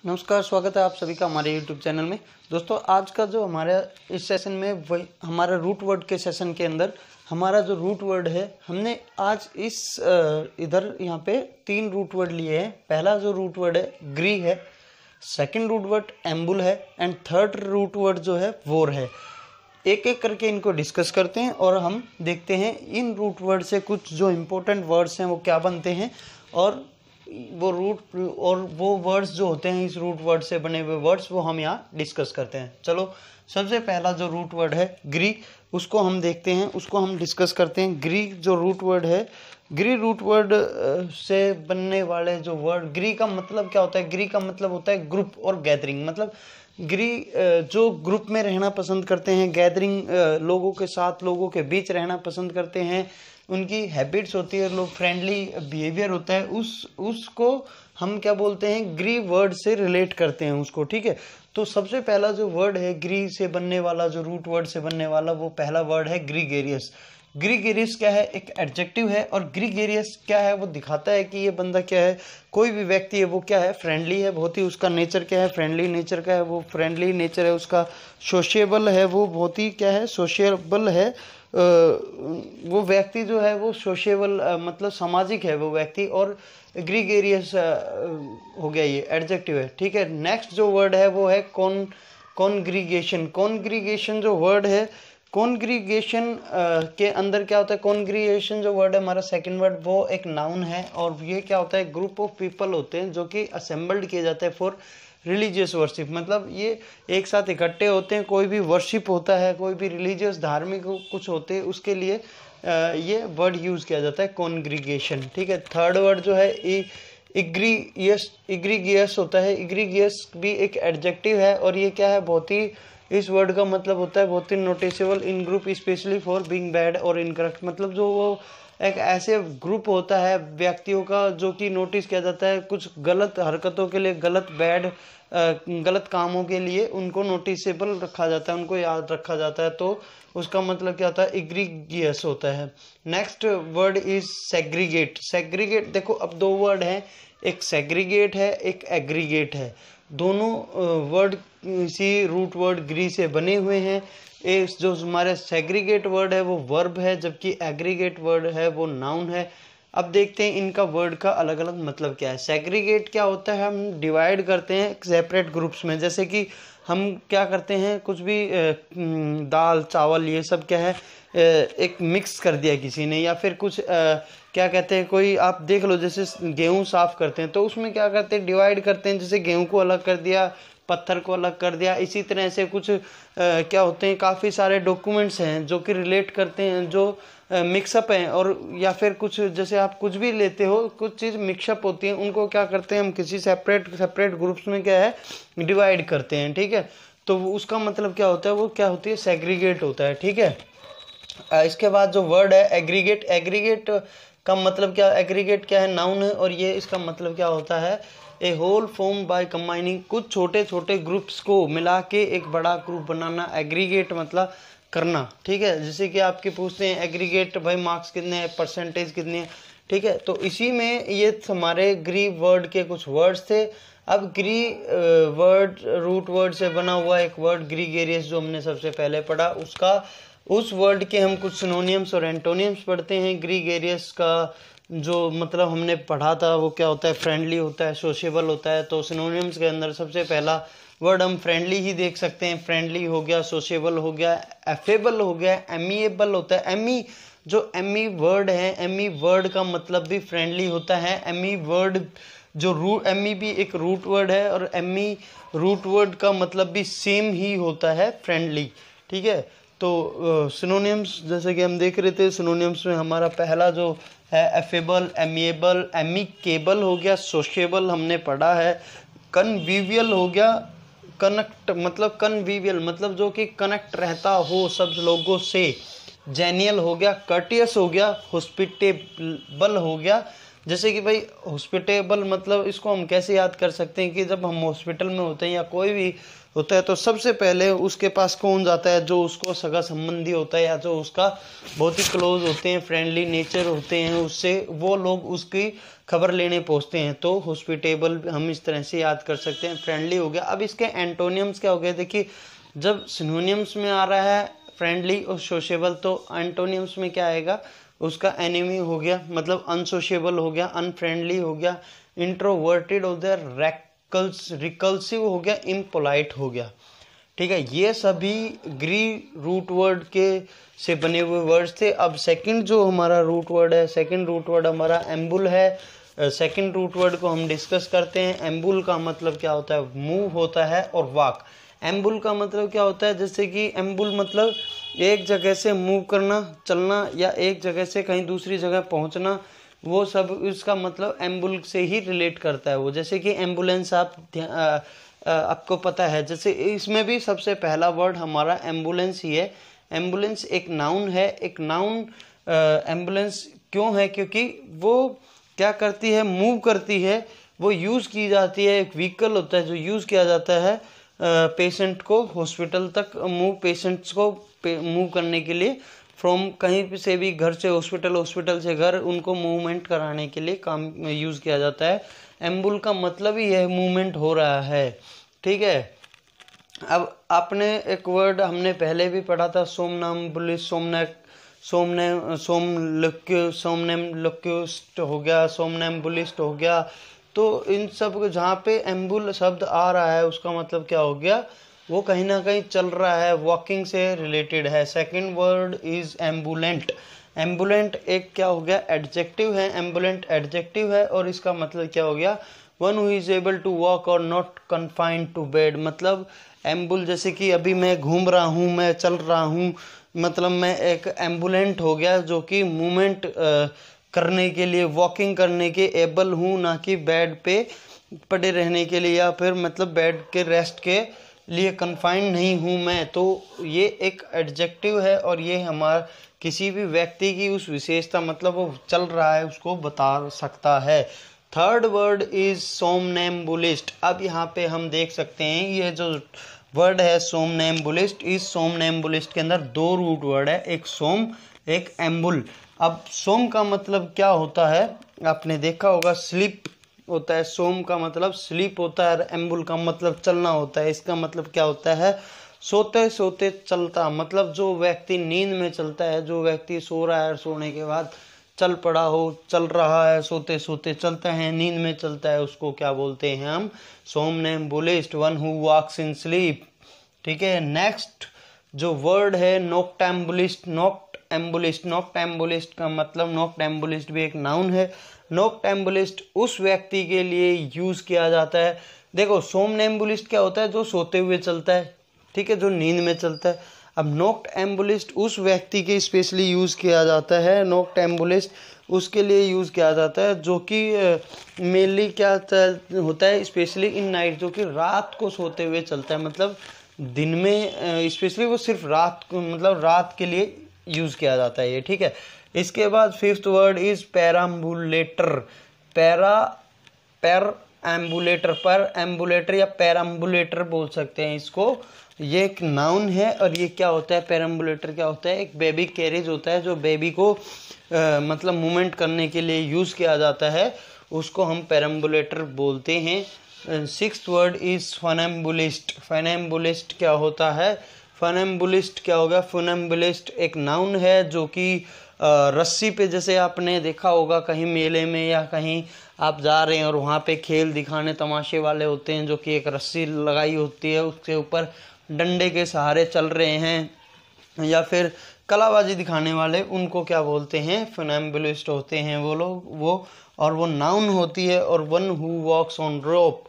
नमस्कार, स्वागत है आप सभी का हमारे YouTube चैनल में। दोस्तों, आज का जो हमारा इस सेशन में वही हमारा रूट वर्ड के सेशन के अंदर हमारा जो रूट वर्ड है, हमने आज इधर यहाँ पे 3 रूट वर्ड लिए हैं। पहला जो रूट वर्ड है ग्री है, सेकंड रूट वर्ड एम्बुल है एंड थर्ड रूट वर्ड जो है वोर है। एक एक करके इनको डिस्कस करते हैं और हम देखते हैं इन रूट वर्ड से कुछ जो इम्पोर्टेंट वर्ड्स हैं वो क्या बनते हैं और वो वर्ड्स जो होते हैं इस रूट वर्ड से बने हुए वर्ड्स वो हम यहाँ डिस्कस करते हैं। चलो, सबसे पहला जो रूट वर्ड है ग्री, उसको हम देखते हैं, उसको हम डिस्कस करते हैं। ग्री जो रूट वर्ड है, ग्री रूट वर्ड से बनने वाले जो वर्ड, ग्री का मतलब क्या होता है? ग्री का मतलब होता है ग्रुप और गैदरिंग। मतलब ग्री जो ग्रुप में रहना पसंद करते हैं, गैदरिंग लोगों के साथ, लोगों के बीच रहना पसंद करते हैं, उनकी हैबिट्स होती है, लोग फ्रेंडली बिहेवियर होता है, उसको हम क्या बोलते हैं? ग्री वर्ड से रिलेट करते हैं उसको। ठीक है, तो सबसे पहला जो वर्ड है ग्री से बनने वाला, जो रूट वर्ड से बनने वाला, वो पहला वर्ड है ग्रीगेरियस। ग्रीगेरियस क्या है? एक एडजेक्टिव है। और ग्रीगेरियस क्या है? वो दिखाता है कि ये बंदा क्या है, कोई भी व्यक्ति है वो क्या है? फ्रेंडली है बहुत ही। उसका नेचर क्या है? फ्रेंडली नेचर का है, वो फ्रेंडली नेचर है उसका। सोशिएबल है, वो बहुत ही क्या है? सोशिएबल है। वो व्यक्ति जो है वो सोशिएबल मतलब सामाजिक है वो व्यक्ति। और ग्रीगेरियस हो गया, ये एडजेक्टिव है। ठीक है, नेक्स्ट जो वर्ड है वो है कॉन्ग्रीगेशन। कॉन्ग्रीगेशन जो वर्ड है, कॉन्ग्रीगेशन के अंदर क्या होता है? कॉन्ग्रीगेशन जो वर्ड है हमारा सेकंड वर्ड, वो एक नाउन है। और ये क्या होता है? ग्रुप ऑफ पीपल होते हैं जो कि असेंबल्ड किए जाते हैं फॉर रिलीजियस वर्शिप। मतलब ये एक साथ इकट्ठे होते हैं, कोई भी वर्शिप होता है, कोई भी रिलीजियस धार्मिक कुछ होते हैं, उसके लिए ये वर्ड यूज किया जाता है कॉन्ग्रीगेशन। ठीक है, थर्ड वर्ड जो है इग्रीगियस होता है। इग्रीगियस भी एक एडजेक्टिव है और ये क्या है? बहुत ही, इस वर्ड का मतलब होता है बहुत ही noticeable in group especially for being bad और इनकरेक्ट। मतलब जो वो एक ऐसे ग्रुप होता है व्यक्तियों का जो कि नोटिस किया जाता है कुछ गलत हरकतों के लिए, गलत कामों के लिए उनको नोटिसेबल रखा जाता है, उनको याद रखा जाता है। तो उसका मतलब क्या होता है? इग्रीगियस होता है। Next word is segregate. Segregate, देखो अब 2 वर्ड हैं, एक सेग्रीगेट है, एक एग्रीगेट है। दोनों वर्ड इसी रूट वर्ड ग्री से बने हुए हैं। जो हमारे सेग्रीगेट वर्ड है वो वर्ब है, जबकि एग्रीगेट वर्ड है वो नाउन है। अब देखते हैं इनका वर्ड का अलग अलग मतलब क्या है। सेग्रीगेट क्या होता है? हम डिवाइड करते हैं सेपरेट ग्रुप्स में। जैसे कि हम क्या करते हैं, कुछ भी दाल चावल ये सब क्या है, एक मिक्स कर दिया किसी ने, या फिर कुछ क्या कहते हैं, कोई आप देख लो, जैसे गेहूं साफ करते हैं तो उसमें क्या करते हैं? डिवाइड करते हैं। जैसे गेहूं को अलग कर दिया, पत्थर को अलग कर दिया। इसी तरह से कुछ क्या होते हैं, काफ़ी सारे डॉक्यूमेंट्स हैं जो कि रिलेट करते हैं, जो मिक्सअप हैं। और या फिर कुछ, जैसे आप कुछ भी लेते हो, कुछ चीज़ मिक्सअप होती हैं, उनको क्या करते हैं हम? किसी सेपरेट ग्रुप्स में क्या है? डिवाइड करते हैं। ठीक है, तो उसका मतलब क्या होता है? वो क्या होती है? सेग्रीगेट होता है। ठीक है, इसके बाद जो वर्ड है एग्रीगेट। एग्रीगेट का मतलब क्या? एग्रीगेट क्या है? नाउन है। और ये इसका मतलब क्या होता है? ए होल फॉर्म बाय कंबाइनिंग, कुछ छोटे छोटे ग्रुप्स को मिला के एक बड़ा ग्रुप बनाना। एग्रीगेट मतलब करना। ठीक है, जैसे कि आपके पूछते हैं एग्रीगेट भाई मार्क्स कितने हैं, परसेंटेज कितनी है। ठीक है, तो इसी में ये हमारे ग्री वर्ड के कुछ वर्ड्स थे। अब ग्री वर्ड रूट वर्ड से बना हुआ एक वर्ड ग्रीगेरियस जो हमने सबसे पहले पढ़ा, उस वर्ड के हम कुछ सिनोनियम्स और एंटोनियम्स पढ़ते हैं। ग्रीगेरियस का जो मतलब हमने पढ़ा था वो क्या होता है? फ्रेंडली होता है, सोशेबल होता है। तो सिनोनियम्स के अंदर सबसे पहला वर्ड हम फ्रेंडली ही देख सकते हैं। फ्रेंडली हो गया, सोशेबल हो गया, एफेबल हो गया, एमिएबल होता है। एमी वर्ड है, एमी वर्ड का मतलब भी फ्रेंडली होता है। एमी वर्ड एमी भी एक रूट वर्ड है और एमी रूट वर्ड का मतलब भी सेम ही होता है, फ्रेंडली। ठीक है, तो सिनोनियम्स जैसे कि हम देख रहे थे, सिनोनियम्स में हमारा पहला जो है एफेबल, एमिएबल, एमिकेबल हो गया, सोशेबल हमने पढ़ा है। कन्वीवियल हो गया, कन्वीवियल मतलब जो कि कनेक्ट रहता हो सब लोगों से। जेनियल हो गया, कर्टियस हो गया, हॉस्पिटेबल हो गया, जैसे कि भाई हॉस्पिटेबल मतलब इसको हम कैसे याद कर सकते हैं कि जब हम हॉस्पिटल में होते हैं या कोई भी होता है तो सबसे पहले उसके पास कौन जाता है, जो उसको सगा संबंधी होता है या जो उसका बहुत ही क्लोज होते हैं, फ्रेंडली नेचर होते हैं उससे, वो लोग उसकी खबर लेने पहुंचते हैं। तो हॉस्पिटेबल हम इस तरह से याद कर सकते हैं। फ्रेंडली हो गया। अब इसके एंटोनियम्स क्या हो गए, देखिए जब सिनोनियम्स में आ रहा है फ्रेंडली और सोशेबल तो एंटोनियम्स में क्या आएगा, उसका एनिमी हो गया, मतलब अनसोशेबल हो गया, अनफ्रेंडली हो गया, इंट्रोवर्टेड हो गया, रिकल्सिव हो गया, इम्पोलाइट हो गया। ठीक है, ये सभी ग्री रूट वर्ड के से बने हुए वर्ड्स थे। अब सेकंड जो हमारा रूट वर्ड है, सेकंड रूट वर्ड हमारा एम्बुल है। सेकंड रूट वर्ड को हम डिस्कस करते हैं। एम्बुल का मतलब क्या होता है, मूव होता है और वॉक। एम्बुल का मतलब क्या होता है, जैसे कि एम्बुल मतलब एक जगह से मूव करना, चलना, या एक जगह से कहीं दूसरी जगह पहुंचना, वो सब उसका मतलब एम्बुल से ही रिलेट करता है वो। जैसे कि एम्बुलेंस आपको पता है, जैसे इसमें भी सबसे पहला वर्ड हमारा एम्बुलेंस ही है। एम्बुलेंस एक नाउन है। एक नाउन एम्बुलेंस क्यों है, क्योंकि वो क्या करती है, मूव करती है, वो यूज़ की जाती है, एक व्हीकल होता है जो यूज़ किया जाता है पेशेंट को हॉस्पिटल तक पेशेंट्स को मूव करने के लिए, फ्रॉम कहीं से भी, घर से हॉस्पिटल, हॉस्पिटल से घर, उनको मूवमेंट कराने के लिए काम यूज़ किया जाता है। एम्बुल का मतलब ही है मूवमेंट हो रहा है। ठीक है, अब आपने एक वर्ड हमने पहले भी पढ़ा था, सोमनाम्बुलिस्ट, सोमनेम्बुलिस्ट हो गया, सोमनेम्बुलिस्ट हो गया। तो इन सब जहाँ पे एम्बुल शब्द आ रहा है उसका मतलब क्या हो गया, वो कहीं ना कहीं चल रहा है, वॉकिंग से रिलेटेड है। Second word is ambulant. Ambulant एक क्या हो गया, एडजेक्टिव है। एम्बुलेंट एडजेक्टिव है और इसका मतलब क्या हो गया, one who is able to walk और नॉट कन्फाइंड टू बेड। मतलब एम्बुल, जैसे कि अभी मैं घूम रहा हूँ, मैं चल रहा हूँ, मतलब मैं एक एम्बुलेंट हो गया जो कि मूवमेंट करने के लिए, वॉकिंग करने के एबल हूँ, ना कि बेड पे पड़े रहने के लिए या फिर मतलब बेड के रेस्ट के लिए कन्फाइंड नहीं हूँ मैं। तो ये एक एडजेक्टिव है और ये हमारा किसी भी व्यक्ति की उस विशेषता, मतलब वो चल रहा है, उसको बता सकता है। Third word is somnambulist. अब यहाँ पे हम देख सकते हैं ये जो वर्ड है सोमनेम्बुलिस्ट, इस सोमनेम्बुलिस्ट के अंदर दो रूट वर्ड है, एक सोम, एक एम्बुल। अब सोम का मतलब क्या होता है, आपने देखा होगा, स्लीप होता है। सोम का मतलब स्लीप होता है और एम्बुल का मतलब चलना होता है। इसका मतलब क्या होता है, सोते सोते चलता, मतलब जो व्यक्ति नींद में चलता है, जो व्यक्ति सो रहा है और सोने के बाद चल पड़ा हो, चल रहा है, सोते सोते चलता है, नींद में चलता है, उसको क्या बोलते हैं हम, somnambulist, one who walks in sleep. ठीक है, नेक्स्ट जो वर्ड है नोक्टैम्बुलिस्ट। नोक्टैम्बुलिस्ट, नोक्टैम्बुलिस्ट का मतलब, नोक्टैम्बुलिस्ट भी एक नाउन है। नोक्टैम्बुलिस्ट उस व्यक्ति के लिए यूज किया जाता है। देखो सोमनेम्बुलिस्ट क्या होता है, जो सोते हुए चलता है, ठीक है, जो नींद में चलता है। अब नोक्टैम्बुलिस्ट उस व्यक्ति के स्पेशली यूज किया जाता है। नोक्टैम्बुलिस्ट उसके लिए यूज किया जाता है जो कि मेनली क्या होता है, स्पेशली इन नाइट, जो कि रात को सोते हुए चलता है। मतलब दिन में स्पेशली वो सिर्फ रात को, मतलब रात के लिए यूज किया जाता है ये। ठीक है, इसके बाद फिफ्थ वर्ड इज पैराम्बुलेटर। पर एम्बुलेटर या पैराम्बुलेटर बोल सकते हैं इसको। ये एक नाउन है और ये क्या होता है, पैराम्बुलेटर क्या होता है, एक बेबी कैरेज होता है जो बेबी को मतलब मूवमेंट करने के लिए यूज किया जाता है, उसको हम पैराम्बुलेटर बोलते हैं। Sixth word is funambulist. Funambulist क्या होता है, फनेम्बुलिस्ट क्या होगा, फनेम्बुलिस्ट एक नाउन है जो कि रस्सी पे, जैसे आपने देखा होगा कहीं मेले में या कहीं आप जा रहे हैं और वहाँ पे खेल दिखाने तमाशे वाले होते हैं जो कि एक रस्सी लगाई होती है, उसके ऊपर डंडे के सहारे चल रहे हैं, या फिर कलाबाजी दिखाने वाले, उनको क्या बोलते हैं, फनेम्बुलिस्ट होते हैं वो लोग। वो और वो नाउन होती है। और one who walks on rope.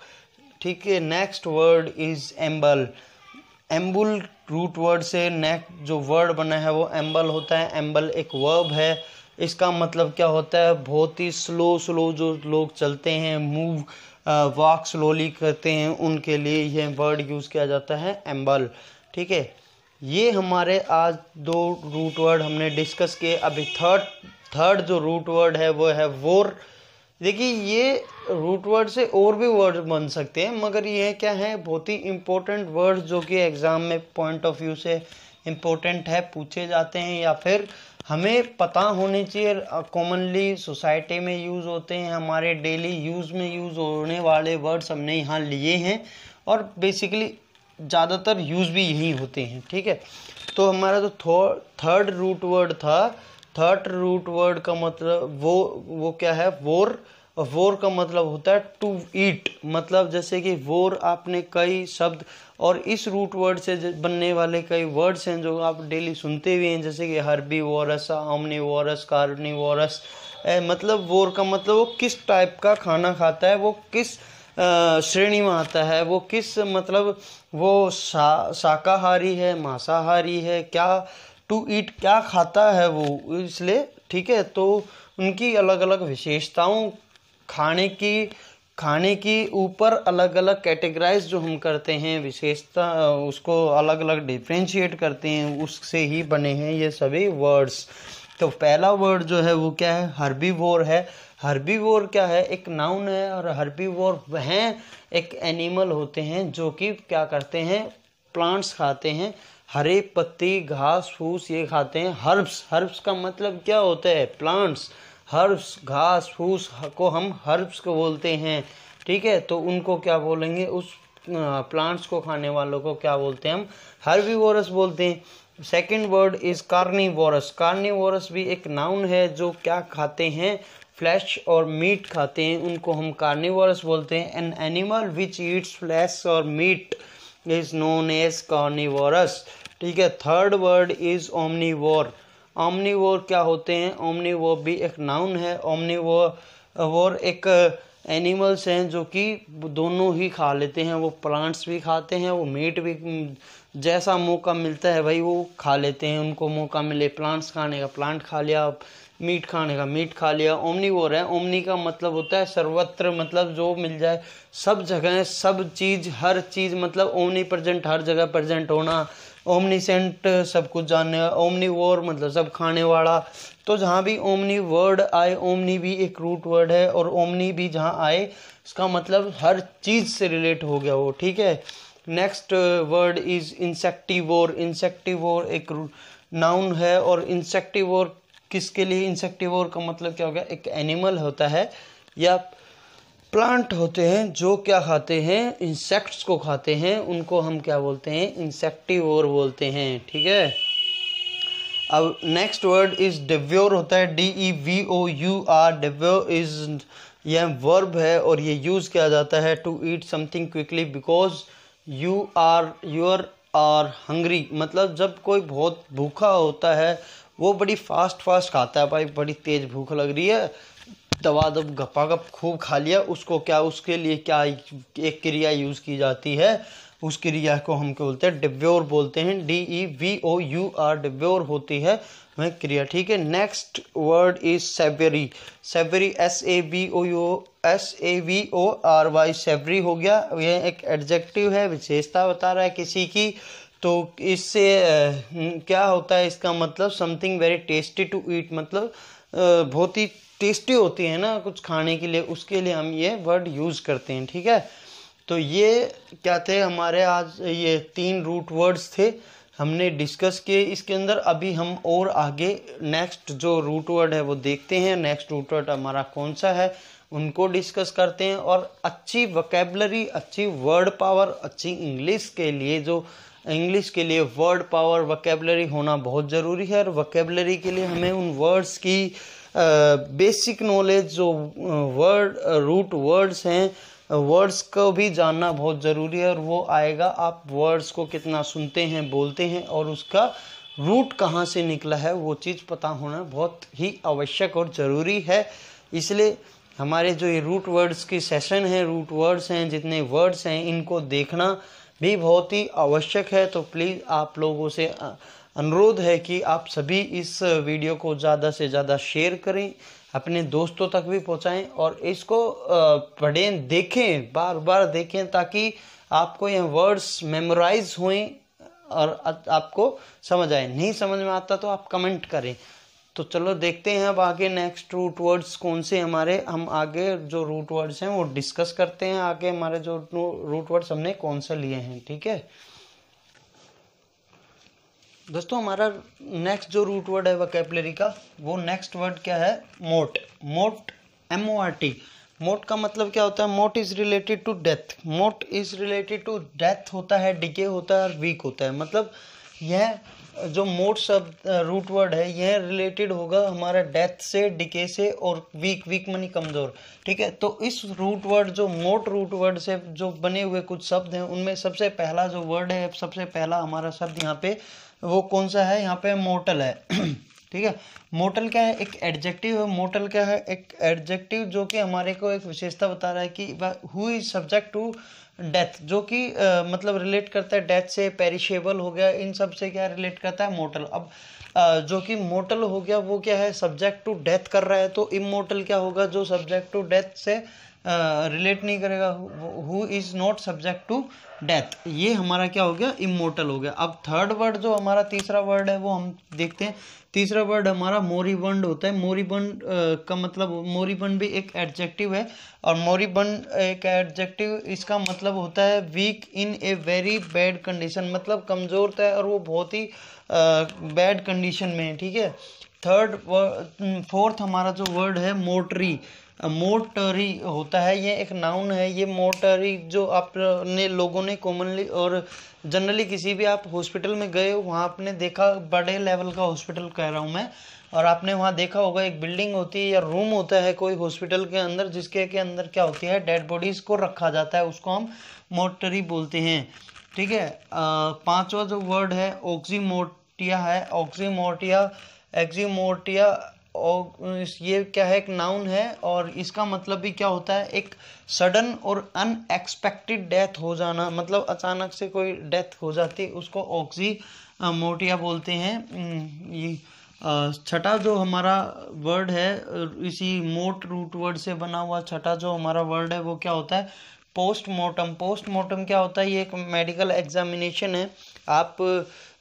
ठीक है, next word is amble. Ambul root word से नेक्स्ट जो वर्ड बना है वो एम्बल होता है। एम्बल एक वर्ब है। इसका मतलब क्या होता है, बहुत ही स्लो जो लोग चलते हैं, मूव वॉक स्लोली करते हैं, उनके लिए यह वर्ड यूज़ किया जाता है, एम्बल। ठीक है, ये हमारे आज दो रूट वर्ड हमने डिस्कस किए। अभी थर्ड जो रूट वर्ड है वो है वोर। देखिए ये रूट वर्ड से और भी वर्ड बन सकते हैं, मगर ये क्या है, बहुत ही इंपॉर्टेंट वर्ड जो कि एग्जाम में पॉइंट ऑफ व्यू से इम्पोर्टेंट है, पूछे जाते हैं या फिर हमें पता होने चाहिए, कॉमनली सोसाइटी में यूज़ होते हैं, हमारे डेली यूज़ में यूज़ होने वाले वर्ड्स हमने यहाँ लिए हैं और बेसिकली ज़्यादातर यूज़ भी यही होते हैं। ठीक है, तो हमारा जो थर्ड रूट वर्ड था, थर्ड रूट वर्ड का मतलब वो क्या है, वोर। वोर का मतलब होता है टू ईट, मतलब जैसे कि वोर आपने कई शब्द और इस रूट वर्ड से बनने वाले कई वर्ड्स हैं जो आप डेली सुनते हुए हैं, जैसे कि हर्बीवोरस, ओमनीवोरस, कार्निवोरस। मतलब वोर का मतलब वो किस टाइप का खाना खाता है, वो किस श्रेणी में आता है, वो किस मतलब वो शाकाहारी है, मांसाहारी है, क्या टू ईट क्या खाता है वो, इसलिए ठीक है। तो उनकी अलग अलग विशेषताओं, खाने की ऊपर अलग अलग कैटेगराइज जो हम करते हैं, विशेषता उसको अलग अलग डिफ्रेंशिएट करते हैं, उससे ही बने हैं ये सभी वर्ड्स। तो पहला वर्ड जो है वो क्या है, हर्बीवोर है। हर्बीवोर क्या है, एक नाउन है, और हर्बीवोर वह एक एनिमल होते हैं जो कि क्या करते हैं, प्लांट्स खाते हैं, हरे पत्ती घास फूस ये खाते हैं। हर्ब्स का मतलब क्या होता है, प्लांट्स। हर्ब्स घास फूस को हम हर्ब्स को बोलते हैं। ठीक है, तो उनको क्या बोलेंगे, उस प्लांट्स को खाने वालों को क्या बोलते हैं, हम हर्बीवोरस बोलते हैं। Second word is carnivorous. Carnivorous भी एक नाउन है जो क्या खाते हैं, फ्लैश और मीट खाते हैं, उनको हम कार्निवोरस बोलते हैं। An animal which eats flesh और meat is known as carnivorous. ठीक है, third word is omnivore. Omnivore क्या होते हैं, ओमनीवोर भी एक नाउन है। ओमनीवोर एक एनिमल्स हैं जो कि दोनों ही खा लेते हैं, वो प्लांट्स भी खाते हैं, वो मीट भी, जैसा मौका मिलता है भाई वो खा लेते हैं, उनको मौका मिले प्लांट्स खाने का प्लांट खा लिया, मीट खाने का मीट खा लिया। ओमनीवोर है, ओमनी का मतलब होता है सर्वत्र, मतलब जो मिल जाए, सब जगह, सब चीज़, हर चीज़, मतलब ओमनी प्रेजेंट, हर जगह प्रेजेंट होना। ओमनीसेंट सब कुछ जानने, ओमनीवोर मतलब सब खाने वाला। तो जहाँ भी ओमनी वर्ड आए, ओमनी भी एक रूट वर्ड है, और ओमनी भी जहाँ आए इसका मतलब हर चीज़ से रिलेट हो गया वो। ठीक है, नेक्स्ट वर्ड इज इंसेक्टिवोर। इंसेक्टिवोर एक नाउन है, और इंसेक्टिवोर किसके लिए, इंसेक्टिवोर का मतलब क्या हो गया, एक एनिमल होता है या प्लांट होते हैं जो क्या खाते हैं, इंसेक्ट्स को खाते हैं, उनको हम क्या बोलते हैं, इंसेक्टिवोर बोलते हैं। ठीक है, अब नेक्स्ट वर्ड इज डिवोर होता है, DEVOUR। डिवोर इज यह वर्ब है और ये यूज किया जाता है to eat something quickly because you are hungry. मतलब जब कोई बहुत भूखा होता है वो बड़ी फास्ट खाता है, भाई बड़ी तेज भूख लग रही है, दबादब गपागप खूब खा लिया, उसको क्या, उसके लिए क्या एक क्रिया यूज़ की जाती है, उस क्रिया को हम क्या बोलते हैं, डिवोर बोलते हैं। DEVOUR डिवोर होती है वह क्रिया। ठीक है, next word is savoury. Savoury SAVORY savoury हो गया, यह एक एडजेक्टिव है, विशेषता बता रहा है किसी की। तो इससे क्या होता है, इसका मतलब something very tasty to eat, मतलब बहुत ही टेस्टी होती है ना कुछ खाने के लिए, उसके लिए हम ये वर्ड यूज़ करते हैं। ठीक है, तो ये क्या थे हमारे आज, ये 3 रूट वर्ड्स थे हमने डिस्कस किए इसके अंदर। अभी हम और आगे नेक्स्ट जो रूट वर्ड है वो देखते हैं, नेक्स्ट रूट वर्ड हमारा कौन सा है उनको डिस्कस करते हैं। और अच्छी वोकैबुलरी, अच्छी वर्ड पावर, अच्छी इंग्लिश के लिए वर्ड पावर, वोकैबुलरी होना बहुत ज़रूरी है। और वोकैबुलरी के लिए हमें उन वर्ड्स की बेसिक नॉलेज, जो रूट वर्ड्स हैं, वर्ड्स को भी जानना बहुत ज़रूरी है। और वो आएगा, आप वर्ड्स को कितना सुनते हैं, बोलते हैं, और उसका रूट कहाँ से निकला है वो चीज़ पता होना बहुत ही आवश्यक और ज़रूरी है। इसलिए हमारे जो ये रूट वर्ड्स की सेशन है, रूट वर्ड्स हैं, जितने वर्ड्स हैं, इनको देखना भी बहुत ही आवश्यक है। तो प्लीज़ आप लोगों से अनुरोध है कि आप सभी इस वीडियो को ज़्यादा से ज़्यादा शेयर करें, अपने दोस्तों तक भी पहुंचाएं, और इसको पढ़ें, देखें, बार बार देखें, ताकि आपको ये वर्ड्स मेमोराइज हों और आपको समझ आए। नहीं समझ में आता तो आप कमेंट करें। तो तो चलो देखते हैं अब आगे नेक्स्ट रूट वर्ड्स कौन से हमारे, हम आगे जो रूट वर्ड्स हैं वो डिस्कस करते हैं। आगे हमारे जो रूट वर्ड्स हमने कौन से लिए हैं, ठीक है दोस्तों। हमारा नेक्स्ट जो रूट वर्ड है वोकैबुलरी का, वो नेक्स्ट वर्ड क्या है, मोट। मोट MORT। मोट का मतलब क्या होता है, मोट इज रिलेटेड टू डेथ। मोट इज रिलेटेड टू डेथ होता है, डिके होता है और वीक होता है। मतलब यह जो मोट शब्द रूट वर्ड है यह रिलेटेड होगा हमारा डेथ से, डिके से और वीक। वीक मानी कमजोर, ठीक है। तो इस रूट वर्ड जो मोट रूट वर्ड से जो बने हुए कुछ शब्द हैं उनमें सबसे पहला जो वर्ड है, सबसे पहला हमारा शब्द यहाँ पे वो कौन सा है, यहाँ पे मोटल है ठीक है। मोटल क्या है, एक एडजेक्टिव है। मोटल क्या है, एक एडजेक्टिव जो कि हमारे को एक विशेषता बता रहा है कि who is subject to death, जो कि मतलब रिलेट करता है डेथ से, पेरिशेबल हो गया, इन सब से क्या रिलेट करता है, मोटल। अब जो कि मोटल हो गया वो क्या है, सब्जेक्ट टू डेथ कर रहा है। तो इमोटल क्या होगा, जो सब्जेक्ट टू डेथ से रिलेट नहीं करेगा, who is not subject to death, ये हमारा क्या हो गया, इमोटल हो गया। अब थर्ड वर्ड जो हमारा तीसरा वर्ड है वो हम देखते हैं। तीसरा वर्ड हमारा मोरिबंड होता है। मोरिबंड का मतलब, मोरिबंड भी एक एडजेक्टिव है और मोरिबंड एक एडजेक्टिव, इसका मतलब होता है weak in a very bad condition, मतलब कमजोर है और वो बहुत ही बैड कंडीशन में है, ठीक है। फोर्थ हमारा जो वर्ड है मोटरी। मोटरी होता है, ये एक नाउन है। ये मोटरी जो आपने लोगों ने कॉमनली और जनरली किसी भी आप हॉस्पिटल में गए हो वहाँ आपने देखा, बड़े लेवल का हॉस्पिटल कह रहा हूँ मैं, और आपने वहाँ देखा होगा एक बिल्डिंग होती है या रूम होता है कोई हॉस्पिटल के अंदर, जिसके के अंदर क्या होती है, डेड बॉडीज को रखा जाता है, उसको हम मोटरी बोलते हैं, ठीक है। पांचवा जो वर्ड है ऑक्सीमोटिया है। ऑक्सीमोटिया, एक्सीमोटिया, और ये क्या है, एक नाउन है और इसका मतलब भी क्या होता है, एक सडन और अनएक्सपेक्टेड डेथ हो जाना, मतलब अचानक से कोई डेथ हो जाती है, उसको ऑक्सीमोटिया बोलते हैं। ये छठा जो हमारा वर्ड है, इसी मोट रूट वर्ड से बना हुआ छठा जो हमारा वर्ड है वो क्या होता है, पोस्टमार्टम। पोस्टमार्टम क्या होता है, ये एक मेडिकल एग्जामिनेशन है। आप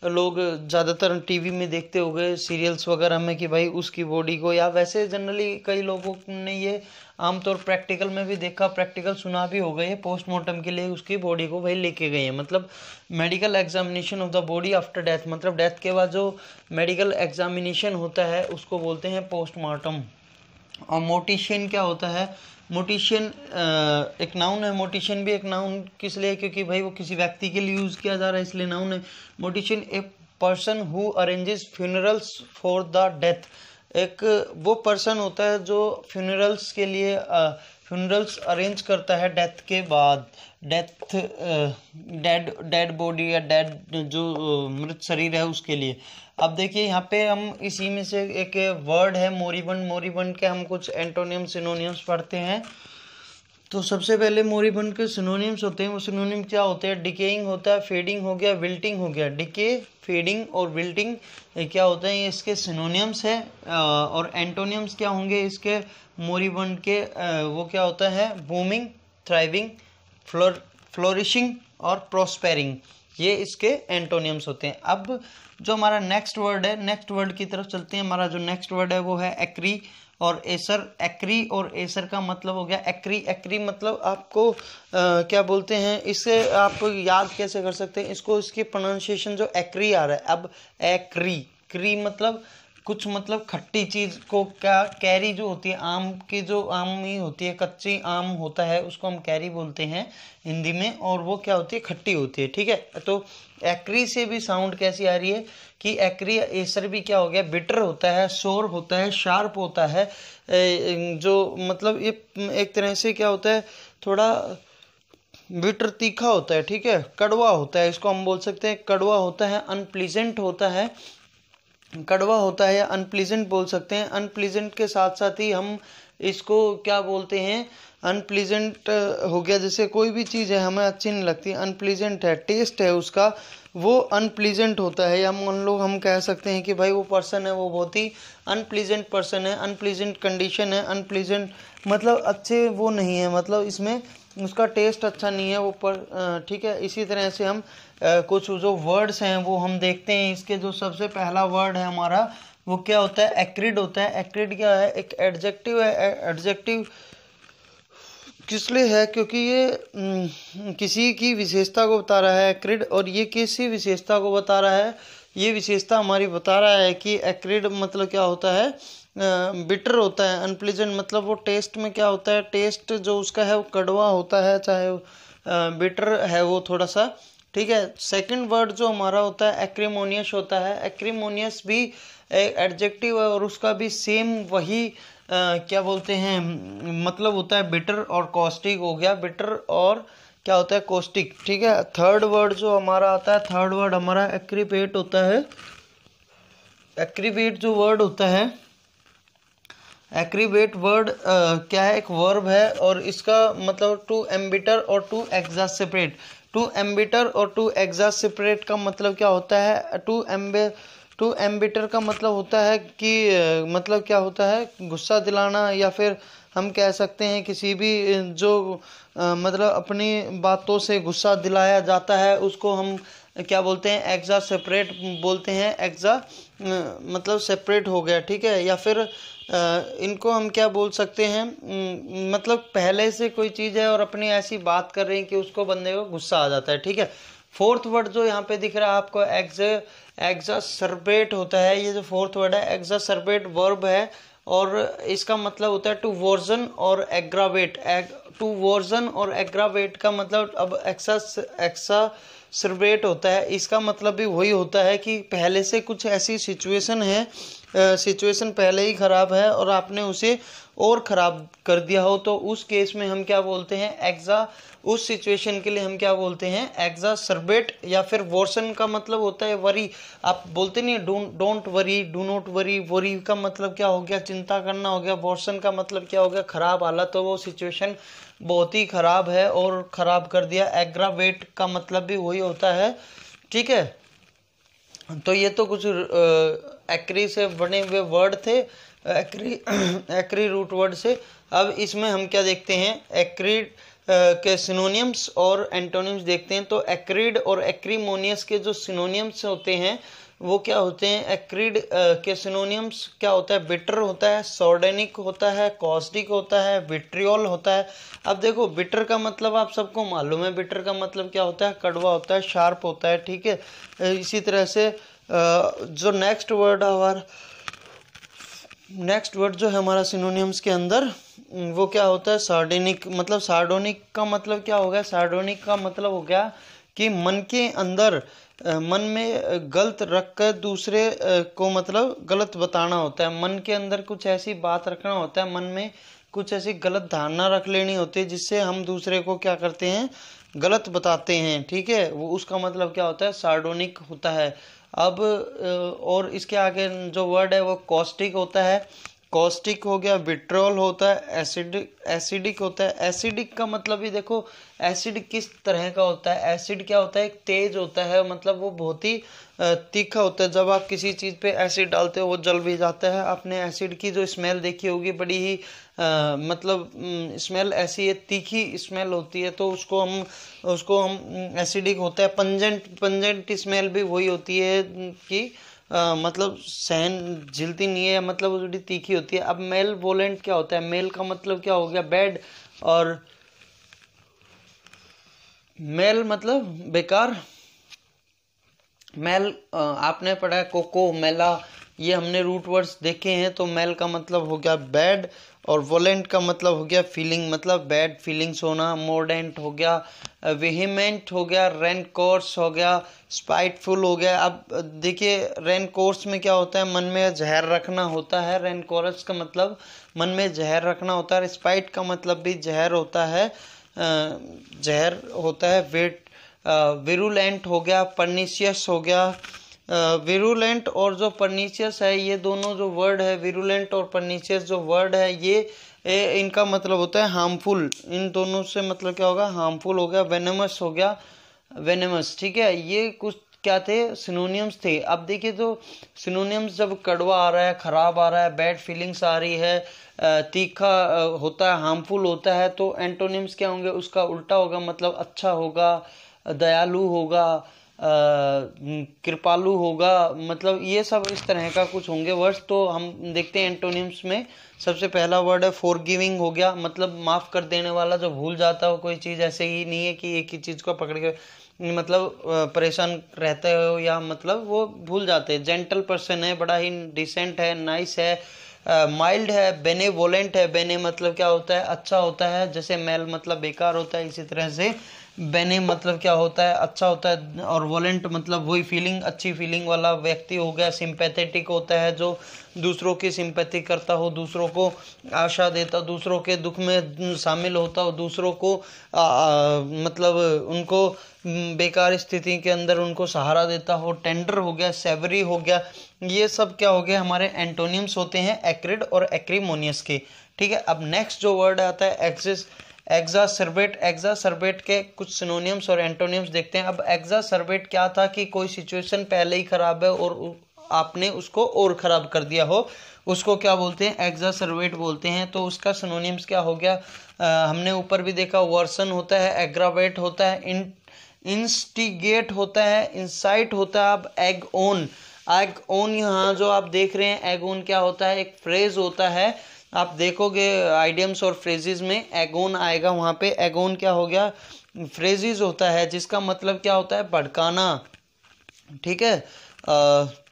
लोग ज़्यादातर टीवी में देखते होंगे सीरियल्स वगैरह में कि भाई उसकी बॉडी को, या वैसे जनरली कई लोगों ने ये आमतौर प्रैक्टिकल में भी देखा, प्रैक्टिकल सुना भी होगा, ये पोस्टमार्टम के लिए उसकी बॉडी को भाई लेके गए हैं। मतलब medical examination of the body after death, मतलब डेथ के बाद जो मेडिकल एग्जामिनेशन होता है उसको बोलते हैं पोस्टमार्टम। और मोटिशियन क्या होता है, मोटिशियन एक नाउन है। मोटिशियन भी एक नाउन किस लिए, क्योंकि भाई वो किसी व्यक्ति के लिए यूज किया जा रहा है इसलिए नाउन है। Mortician a person who arranges funerals for the death, एक वो पर्सन होता है जो फ्यूनरल्स के लिए फ्यूनरल्स अरेंज करता है डेथ के बाद, डेथ डेड बॉडी या डेड जो मृत शरीर है उसके लिए। अब देखिए यहाँ पे हम इसी में से एक वर्ड है मोरिबंड। मोरिबंड के हम कुछ एंटोनियम सिनोनियम्स पढ़ते हैं। तो सबसे पहले मोरिबंड के सिनोनियम्स होते हैं, वो सिनोनियम क्या होते हैं, डिकेइंग होता है, फेडिंग हो गया, विल्टिंग हो गया। डिके, फेडिंग और विल्टिंग क्या होते हैं, ये इसके सिनोनियम्स है। और एंटोनियम्स क्या होंगे इसके मोरिबंड के, वो क्या होता है, बूमिंग, थ्राइविंग, फ्लोरिशिंग और प्रोस्पेरिंग, ये इसके एंटोनियम्स होते हैं। अब जो हमारा नेक्स्ट वर्ड है, नेक्स्ट वर्ड की तरफ चलते हैं। हमारा जो नेक्स्ट वर्ड है वो है एक्री और एसर। एक्री और एसर का मतलब हो गया, एक्री, एक्री मतलब आपको क्या बोलते हैं, इसे आप याद कैसे कर सकते हैं इसको, इसकी प्रोनाउंसिएशन जो एक्री आ रहा है। अब एक्री, क्री मतलब कुछ, मतलब खट्टी चीज को, क्या कैरी जो होती है आम की, जो आम ही होती है, कच्ची आम होता है उसको हम कैरी बोलते हैं हिंदी में, और वो क्या होती है, खट्टी होती है, ठीक है। तो एक्री से भी साउंड कैसी आ रही है कि एक्री, एसर भी क्या हो गया, बिटर होता है, सोर होता है, शार्प होता है, जो मतलब ये एक तरह से क्या होता है, थोड़ा बिटर, तीखा होता है, ठीक है, कड़वा होता है, इसको हम बोल सकते हैं कड़वा होता है, अनप्लीजेंट होता है, कड़वा होता है या अनप्लीजेंट बोल सकते हैं। अनप्लीजेंट के साथ साथ ही हम इसको क्या बोलते हैं, अनप्लीजेंट हो गया, जैसे कोई भी चीज़ है हमें अच्छी नहीं लगती, अनप्लीजेंट है, टेस्ट है उसका वो अनप्लीजेंट होता है। या मान लो हम कह सकते हैं कि भाई वो पर्सन है वो बहुत ही अनप्लीजेंट पर्सन है, अनप्लीजेंट कंडीशन है, अनप्लीजेंट मतलब अच्छे वो नहीं है, मतलब इसमें उसका टेस्ट अच्छा नहीं है वो पर, ठीक है। इसी तरह से हम कुछ जो वर्ड्स हैं वो हम देखते हैं। इसके जो सबसे पहला वर्ड है हमारा वो क्या होता है, एक्रिड होता है। एक्रिड क्या है, एक एडजेक्टिव है। एडजेक्टिव किस लिए है, क्योंकि ये किसी की विशेषता को बता रहा है एक्रिड, और ये किसी विशेषता को बता रहा है। ये विशेषता हमारी बता रहा है कि एक्रिड मतलब क्या होता है, बिटर होता है। अनप्लीजेंट मतलब वो टेस्ट में क्या होता है, टेस्ट जो उसका है वो कड़वा होता है, चाहे बिटर है वो थोड़ा सा, ठीक है। सेकंड वर्ड जो हमारा होता है एक्रीमोनियस होता है। एक्रीमोनियस भी एडजेक्टिव है और उसका भी सेम वही क्या बोलते हैं मतलब होता है बिटर और कॉस्टिक हो गया। बिटर और क्या होता है, कॉस्टिक, ठीक है। थर्ड वर्ड जो हमारा आता है, थर्ड वर्ड हमारा एक्रीपेट होता है। एक्रीपेट जो वर्ड होता है, एक्रीबेट वर्ड क्या है, एक वर्ब है और इसका मतलब टू एम्बिटर और टू एक्सास्पेरेट। टू एम्बिटर और टू एक्सास्पेरेट का मतलब क्या होता है, टू एम्बिटर का मतलब होता है कि मतलब क्या होता है, गुस्सा दिलाना, या फिर हम कह सकते हैं किसी भी जो मतलब अपनी बातों से गुस्सा दिलाया जाता है उसको हम क्या बोलते हैं, एक्सा सेपरेट बोलते हैं। एक्सा मतलब सेपरेट हो गया, ठीक है। या फिर इनको हम क्या बोल सकते हैं, मतलब पहले से कोई चीज़ है और अपनी ऐसी बात कर रहे हैं कि उसको बंदे को गुस्सा आ जाता है, ठीक है। फोर्थ वर्ड जो यहाँ पे दिख रहा है आपको एक्सासर्बेट होता है। ये जो फोर्थ वर्ड है एक्सासर्बेट वर्ब है और इसका मतलब होता है टू वर्जन और एग्रावेट। टू वर्जन और एग्रावेट का मतलब अब एक्सासर्बेट होता है, इसका मतलब भी वही होता है कि पहले से कुछ ऐसी सिचुएशन है, सिचुएशन पहले ही ख़राब है और आपने उसे और ख़राब कर दिया हो, तो उस केस में हम क्या बोलते हैं, उस सिचुएशन के लिए हम क्या बोलते हैं, एक्सासर्बेट। या फिर वर्सन का मतलब होता है वरी। आप बोलते नहीं don't worry, do not worry. Worry का मतलब क्या हो गया, चिंता करना हो गया। वर्सन का मतलब क्या हो गया, ख़राब हालत, तो वो सिचुएशन बहुत ही ख़राब है और ख़राब कर दिया। एग्रावेट का मतलब भी वही होता है, ठीक है। तो ये तो कुछ एक्री से बने हुए वर्ड थे, एक्री रूट वर्ड से। अब इसमें हम क्या देखते हैं, एक्रीड के सिनोनियम्स और एंटोनिम्स देखते हैं। तो एक्रीड और एक्रीमोनियस के जो सिनोनियम्स होते हैं वो क्या होते हैं, एक्रीड के सिनोनियम्स क्या होता है, बिटर होता है, सॉर्डेनिक होता है, कॉस्टिक होता है, विट्रियोल होता है। अब देखो बिटर का मतलब आप सबको मालूम है, बिटर का मतलब क्या होता है, कड़वा होता है, शार्प होता है, ठीक है। इसी तरह से जो नेक्स्ट वर्ड जो है हमारा सिनोनियम्स के अंदर, वो क्या होता है, सार्डेनिक। मतलब सार्डोनिक का मतलब क्या हो गया, सार्डोनिक का मतलब हो गया कि मन के अंदर मन में गलत रख कर दूसरे को मतलब गलत बताना होता है। मन के अंदर कुछ ऐसी बात रखना होता है, मन में कुछ ऐसी गलत धारणा रख लेनी होती है जिससे हम दूसरे को क्या करते हैं, गलत बताते हैं, ठीक है। वो उसका मतलब क्या होता है, सार्डोनिक होता है। अब और इसके आगे जो वर्ड है वो कॉस्टिक होता है। कॉस्टिक हो गया, विट्रोल होता है, एसिडिक होता है। एसिडिक का मतलब भी देखो, एसिड किस तरह का होता है, एसिड क्या होता है, एक तेज होता है, मतलब वो बहुत ही तीखा होता है। जब आप किसी चीज़ पे एसिड डालते हो वो जल भी जाता है। आपने एसिड की जो स्मेल देखी होगी, बड़ी ही मतलब स्मेल ऐसी है, तीखी स्मेल होती है, तो उसको हम एसिडिक होता है। पंजेंट स्मेल भी वही होती है कि मतलब सहन झिलती नहीं है, मतलब वो थोड़ी तीखी होती है। अब मेल वोलेंट क्या होता है, मेल का मतलब क्या हो गया, बैड, और मेल मतलब बेकार। मेल आपने पढ़ा है, कोको मेला, ये हमने रूट वर्ड्स देखे हैं। तो मेल का मतलब हो गया बैड और वोलेंट का मतलब हो गया फीलिंग, मतलब बैड फीलिंग्स होना। मोर्डेंट हो गया, वेहिमेंट हो गया, रेनकोर्स हो गया, स्पाइटफुल हो गया। अब देखिए रेनकोर्स में क्या होता है, मन में जहर रखना होता है। रेनकोरस का मतलब मन में जहर रखना होता है। स्पाइट का मतलब भी जहर होता है, जहर होता है। विरुलेंट हो गया, परनीशियस हो गया। विरुलेंट और जो परनीशियस है, ये दोनों जो वर्ड है, विरुलेंट और परनीशियस जो वर्ड है, ये इनका मतलब होता है हार्मफुल। इन दोनों से मतलब क्या होगा, हार्मफुल हो गया। वेनेमस हो गया, वेनेमस, ठीक है। ये कुछ क्या थे, सिनोनियम्स थे। अब देखिए तो सिनोनियम्स जब कड़वा आ रहा है, खराब आ रहा है, बैड फीलिंग्स आ रही है, तीखा होता है, हार्मफुल होता है, तो एंटोनिम्स क्या होंगे, उसका उल्टा होगा, मतलब अच्छा होगा, दयालु होगा, कृपालु होगा, मतलब ये सब इस तरह का कुछ होंगे वर्ड्स। तो हम देखते हैं एंटोनिम्स में। सबसे पहला वर्ड है फॉरगिविंग हो गया, मतलब माफ़ कर देने वाला, जो भूल जाता हो कोई चीज़। ऐसे ही नहीं है कि एक ही चीज़ को पकड़ के मतलब परेशान रहते हो, या मतलब वो भूल जाते हैं। जेंटल पर्सन है, बड़ा ही डिसेंट है, नाइस है, माइल्ड है, बेनेवोलेंट है। बेने मतलब क्या होता है, अच्छा होता है। जैसे मेल मतलब बेकार होता है, इसी तरह से बेने मतलब क्या होता है, अच्छा होता है। और वोलेंट मतलब वही फीलिंग, अच्छी फीलिंग वाला व्यक्ति हो गया। सिंपैथेटिक होता है, जो दूसरों की सिंपैथी करता हो, दूसरों को आशा देता, दूसरों के दुख में शामिल होता हो, दूसरों को मतलब उनको बेकार स्थिति के अंदर उनको सहारा देता हो। टेंडर हो गया, सेवरी हो गया। ये सब क्या हो गया, हमारे एंटोनिम्स होते हैं एक्रिड और एक्रीमोनियस के। ठीक है, अब नेक्स्ट जो वर्ड आता है एग्जासर्बेट। एग्जासर्बेट के कुछ सिनोनिम्स और एंटोनिम्स देखते हैं। अब एग्जासर्बेट क्या था कि कोई सिचुएशन पहले ही खराब है और आपने उसको और ख़राब कर दिया हो, उसको क्या बोलते हैं, एग्जासर्बेट बोलते हैं। तो उसका सिनोनिम्स क्या हो गया, हमने ऊपर भी देखा, वर्सन होता है, एग्रावेट होता है, इंस्टिगेट होता है, इंसाइट होता है। अब एग ओन यहाँ जो आप देख रहे हैं, एग ओन क्या होता है, एक फ्रेज होता है। आप देखोगे आइडियम्स और फ्रेजेस में एगोन आएगा, वहाँ पे एगोन क्या हो गया, फ्रेजेस होता है, जिसका मतलब क्या होता है, भड़काना। ठीक है,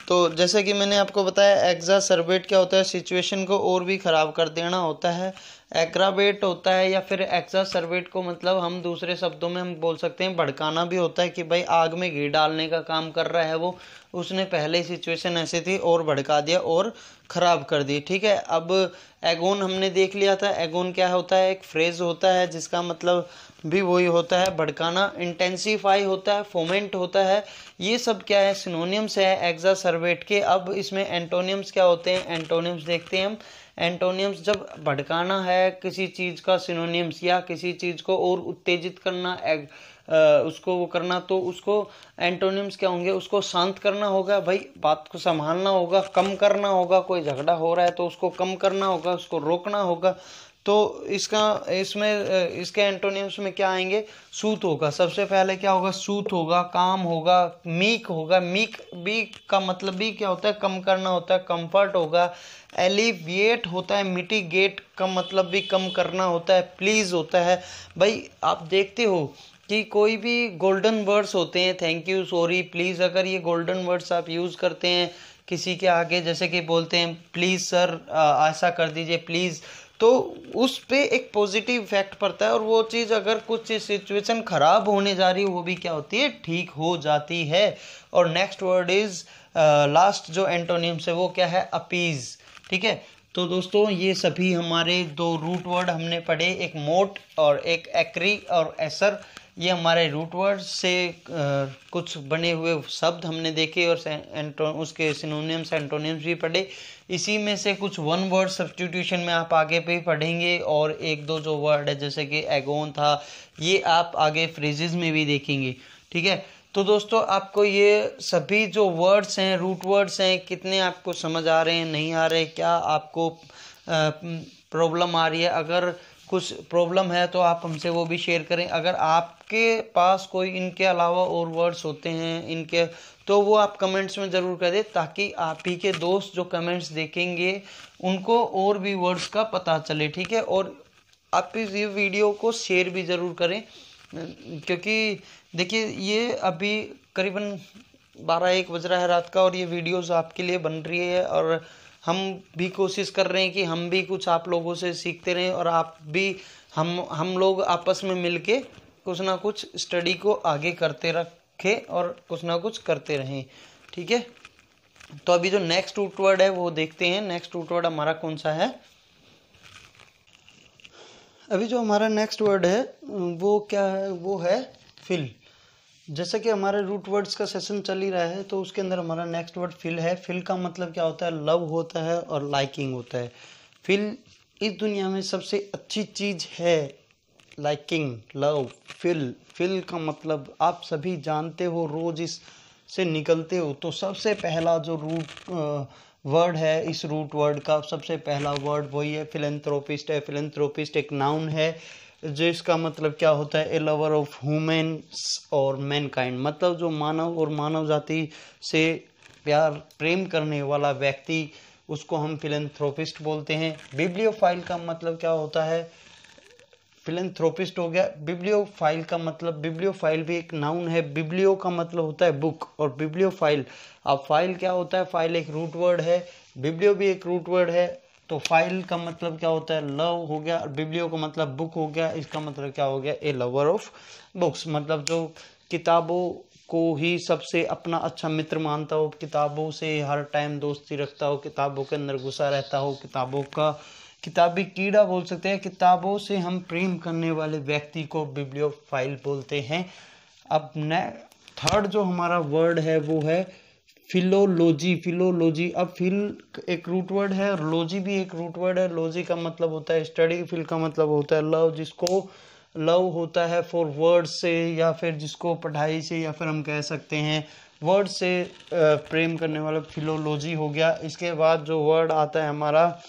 तो जैसे कि मैंने आपको बताया, एग्जासर्बेट क्या होता है, सिचुएशन को और भी ख़राब कर देना होता है। एग्रावेट होता है, या फिर एग्जासर्बेट को मतलब हम दूसरे शब्दों में हम बोल सकते हैं भड़काना भी होता है, कि भाई आग में घी डालने का काम कर रहा है वो, उसने पहले ही सिचुएशन ऐसी थी और भड़का दिया और ख़राब कर दी। ठीक है, अब एगोन हमने देख लिया था। एगोन क्या होता है, एक फ्रेज होता है जिसका मतलब भी वही होता है, भड़काना। इंटेंसीफाई होता है, फोमेंट होता है। ये सब क्या है, सिनोनिम्स है एग्जासर्बेट के। अब इसमें एंटोनिम्स क्या होते हैं, एंटोनिम्स देखते हैं हम। एंटोनिम्स, जब भड़काना है किसी चीज़ का सिनोनिम्स, या किसी चीज़ को और उत्तेजित करना, उसको वो करना, तो उसको एंटोनिम्स क्या होंगे, उसको शांत करना होगा, भाई बात को संभालना होगा, कम करना होगा। कोई झगड़ा हो रहा है तो उसको कम करना होगा, उसको रोकना होगा। तो इसके एंटोनिम्स में क्या आएंगे, सूत होगा। सबसे पहले क्या होगा, सूत होगा, काम होगा, मीक होगा। मीक का मतलब भी क्या होता है, कम करना होता है, कंफर्ट होगा। एलिविएट होता है, मिटिगेट का मतलब भी कम करना होता है। प्लीज होता है, भाई आप देखते हो कि कोई भी गोल्डन वर्ड्स होते हैं, थैंक यू, सॉरी, प्लीज़, अगर ये गोल्डन वर्ड्स आप यूज़ करते हैं किसी के आगे, जैसे कि बोलते हैं प्लीज़ सर ऐसा कर दीजिए प्लीज़, तो उस पे एक पॉजिटिव इफेक्ट पड़ता है, और वो चीज़ अगर कुछ सिचुएशन ख़राब होने जा रही है, वो भी क्या होती है, ठीक हो जाती है। और नेक्स्ट वर्ड इज़ लास्ट जो एंटोनिम्स है वो क्या है, अपीज़। ठीक है, तो दोस्तों ये सभी हमारे दो रूट वर्ड हमने पढ़े, एक मोट और एक एक्री और एसर। ये हमारे रूट वर्ड से कुछ बने हुए शब्द हमने देखे, और उसके सिनोनिम्स एंटोनिम्स भी पढ़े। इसी में से कुछ वन वर्ड सब्स्टिट्यूशन में आप आगे पे पढ़ेंगे, और एक दो जो वर्ड है जैसे कि एगोन था, ये आप आगे फ्रेजेस में भी देखेंगे। ठीक है, तो दोस्तों आपको ये सभी जो वर्ड्स हैं, रूट वर्ड्स हैं, कितने आपको समझ आ रहे हैं, नहीं आ रहे, क्या आपको प्रॉब्लम आ रही है? अगर कुछ प्रॉब्लम है तो आप हमसे वो भी शेयर करें। अगर आपके पास कोई इनके अलावा और वर्ड्स होते हैं इनके, तो वो आप कमेंट्स में ज़रूर कर दें, ताकि आप ही के दोस्त जो कमेंट्स देखेंगे उनको और भी वर्ड्स का पता चले। ठीक है, और आप इस वीडियो को शेयर भी ज़रूर करें, क्योंकि देखिए ये अभी करीबन 12-1 बज रहा है रात का, और ये वीडियोस आपके लिए बन रही है, और हम भी कोशिश कर रहे हैं कि हम भी कुछ आप लोगों से सीखते रहें, और आप भी हम लोग आपस में मिलके कुछ ना कुछ स्टडी को आगे करते रखें और कुछ ना कुछ करते रहें। ठीक है, तो अभी जो नेक्स्ट रूट वर्ड है वो देखते हैं। नेक्स्ट रूट वर्ड हमारा कौन सा है? अभी जो हमारा नेक्स्ट वर्ड है वो क्या है, वो है फिल। जैसा कि हमारे रूट वर्ड्स का सेशन चल ही रहा है, तो उसके अंदर हमारा नेक्स्ट वर्ड फिल है। फिल का मतलब क्या होता है, लव होता है और लाइकिंग होता है। फिल इस दुनिया में सबसे अच्छी चीज़ है, लाइकिंग, लव, फिल का मतलब आप सभी जानते हो, रोज़ इससे निकलते हो। तो सबसे पहला जो रूट वर्ड है, इस रूट वर्ड का सबसे पहला वर्ड वही है फिलेंथ्रोपिस्ट है। फिलेंथ्रोपिस्ट एक नाउन है, जिसका मतलब क्या होता है, ए लवर ऑफ ह्यूमन्स और मैनकाइंड, मतलब जो मानव और मानव जाति से प्यार प्रेम करने वाला व्यक्ति, उसको हम फिलेंथ्रोपिस्ट बोलते हैं। बिब्लियोफाइल का मतलब क्या होता है, फिलेंथ्रोपिस्ट हो गया। बिब्लियोफाइल का मतलब, बिब्लियोफाइल भी एक नाउन है। बिब्लियो का मतलब होता है बुक और बिब्लियोफाइल, अब फाइल क्या होता है, फाइल एक रूट वर्ड है, बिब्लियो भी एक रूट वर्ड है। तो फाइल का मतलब क्या होता है, लव हो गया, और बिब्लियो का मतलब बुक हो गया। इसका मतलब क्या हो गया, ए लवर ऑफ बुक्स, मतलब जो किताबों को ही सबसे अपना अच्छा मित्र मानता हो, किताबों से हर टाइम दोस्ती रखता हो, किताबों के अंदर घुसा रहता हो, किताबों का किताबी कीड़ा बोल सकते हैं। किताबों से हम प्रेम करने वाले व्यक्ति को बिब्लियोफाइल बोलते हैं। अब थर्ड जो हमारा वर्ड है वो है फिलोलॉजी। फिलोलॉजी, अब फिल एक रूट वर्ड है और लॉजी भी एक रूट वर्ड है। लॉजी का मतलब होता है स्टडी, फिल का मतलब होता है लव, जिसको लव होता है फॉर वर्ड से, या फिर जिसको पढ़ाई से, या फिर हम कह सकते हैं वर्ड से प्रेम करने वाला फिलोलॉजी हो गया। इसके बाद जो वर्ड आता है हमारा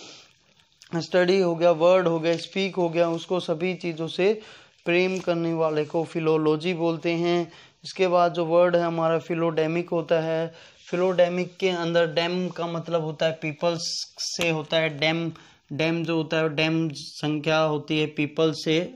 स्टडी हो गया, वर्ड हो गया, स्पीक हो गया, उसको सभी चीज़ों से प्रेम करने वाले को फिलोलॉजी बोलते हैं। इसके बाद जो वर्ड है हमारा फिलोडेमिक होता है। फिलोडेमिक के अंदर डैम का मतलब होता है पीपल्स से होता है, डैम डैम जो होता है, डैम संख्या होती है, पीपल से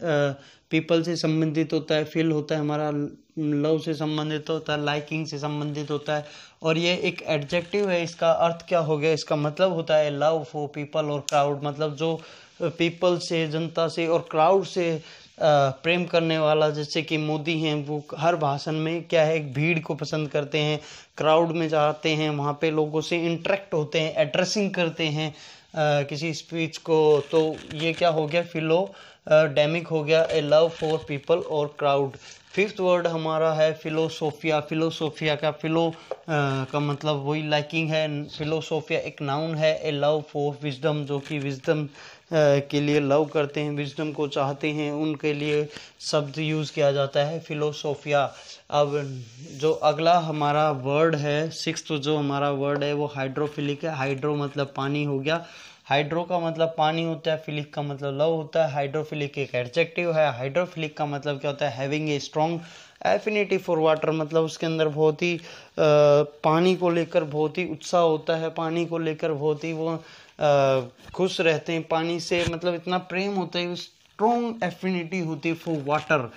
पीपल से संबंधित होता है। फिल होता है हमारा लव से संबंधित होता है, लाइकिंग से संबंधित होता है। और ये एक एडजेक्टिव है, इसका अर्थ क्या हो गया, इसका मतलब होता है लव फॉर पीपल और क्राउड, मतलब जो पीपल से, जनता से और क्राउड से प्रेम करने वाला। जैसे कि मोदी हैं, वो हर भाषण में क्या है, एक भीड़ को पसंद करते हैं, क्राउड में जाते हैं, वहाँ पे लोगों से इंटरेक्ट होते हैं, एड्रेसिंग करते हैं किसी स्पीच को। तो ये क्या हो गया, फिलो डेमिक हो गया, ए लव फॉर पीपल और क्राउड। फिफ्थ वर्ड हमारा है फिलोसोफिया। फिलोसोफिया का का मतलब वही लाइकिंग है। फिलोसोफिया एक नाउन है, ए लव फॉर विजडम, जो कि विजडम के लिए लव करते हैं, विजडम को चाहते हैं, उनके लिए शब्द यूज़ किया जाता है फिलोसोफिया। अब जो अगला हमारा वर्ड है, सिक्स्थ जो हमारा वर्ड है वो हाइड्रोफिलिक है। हाइड्रो मतलब पानी हो गया, हाइड्रो का मतलब पानी होता है, फिलिक का मतलब लव होता है। हाइड्रोफिलिक एक एडजेक्टिव है। हाइड्रोफिलिक का मतलब क्या होता है, having a strong affinity for water, मतलब उसके अंदर बहुत ही पानी को लेकर बहुत ही उत्साह होता है, पानी को लेकर बहुत ही वो खुश रहते हैं, पानी से मतलब इतना प्रेम होता है, स्ट्रॉन्ग एफिनिटी होती है for water.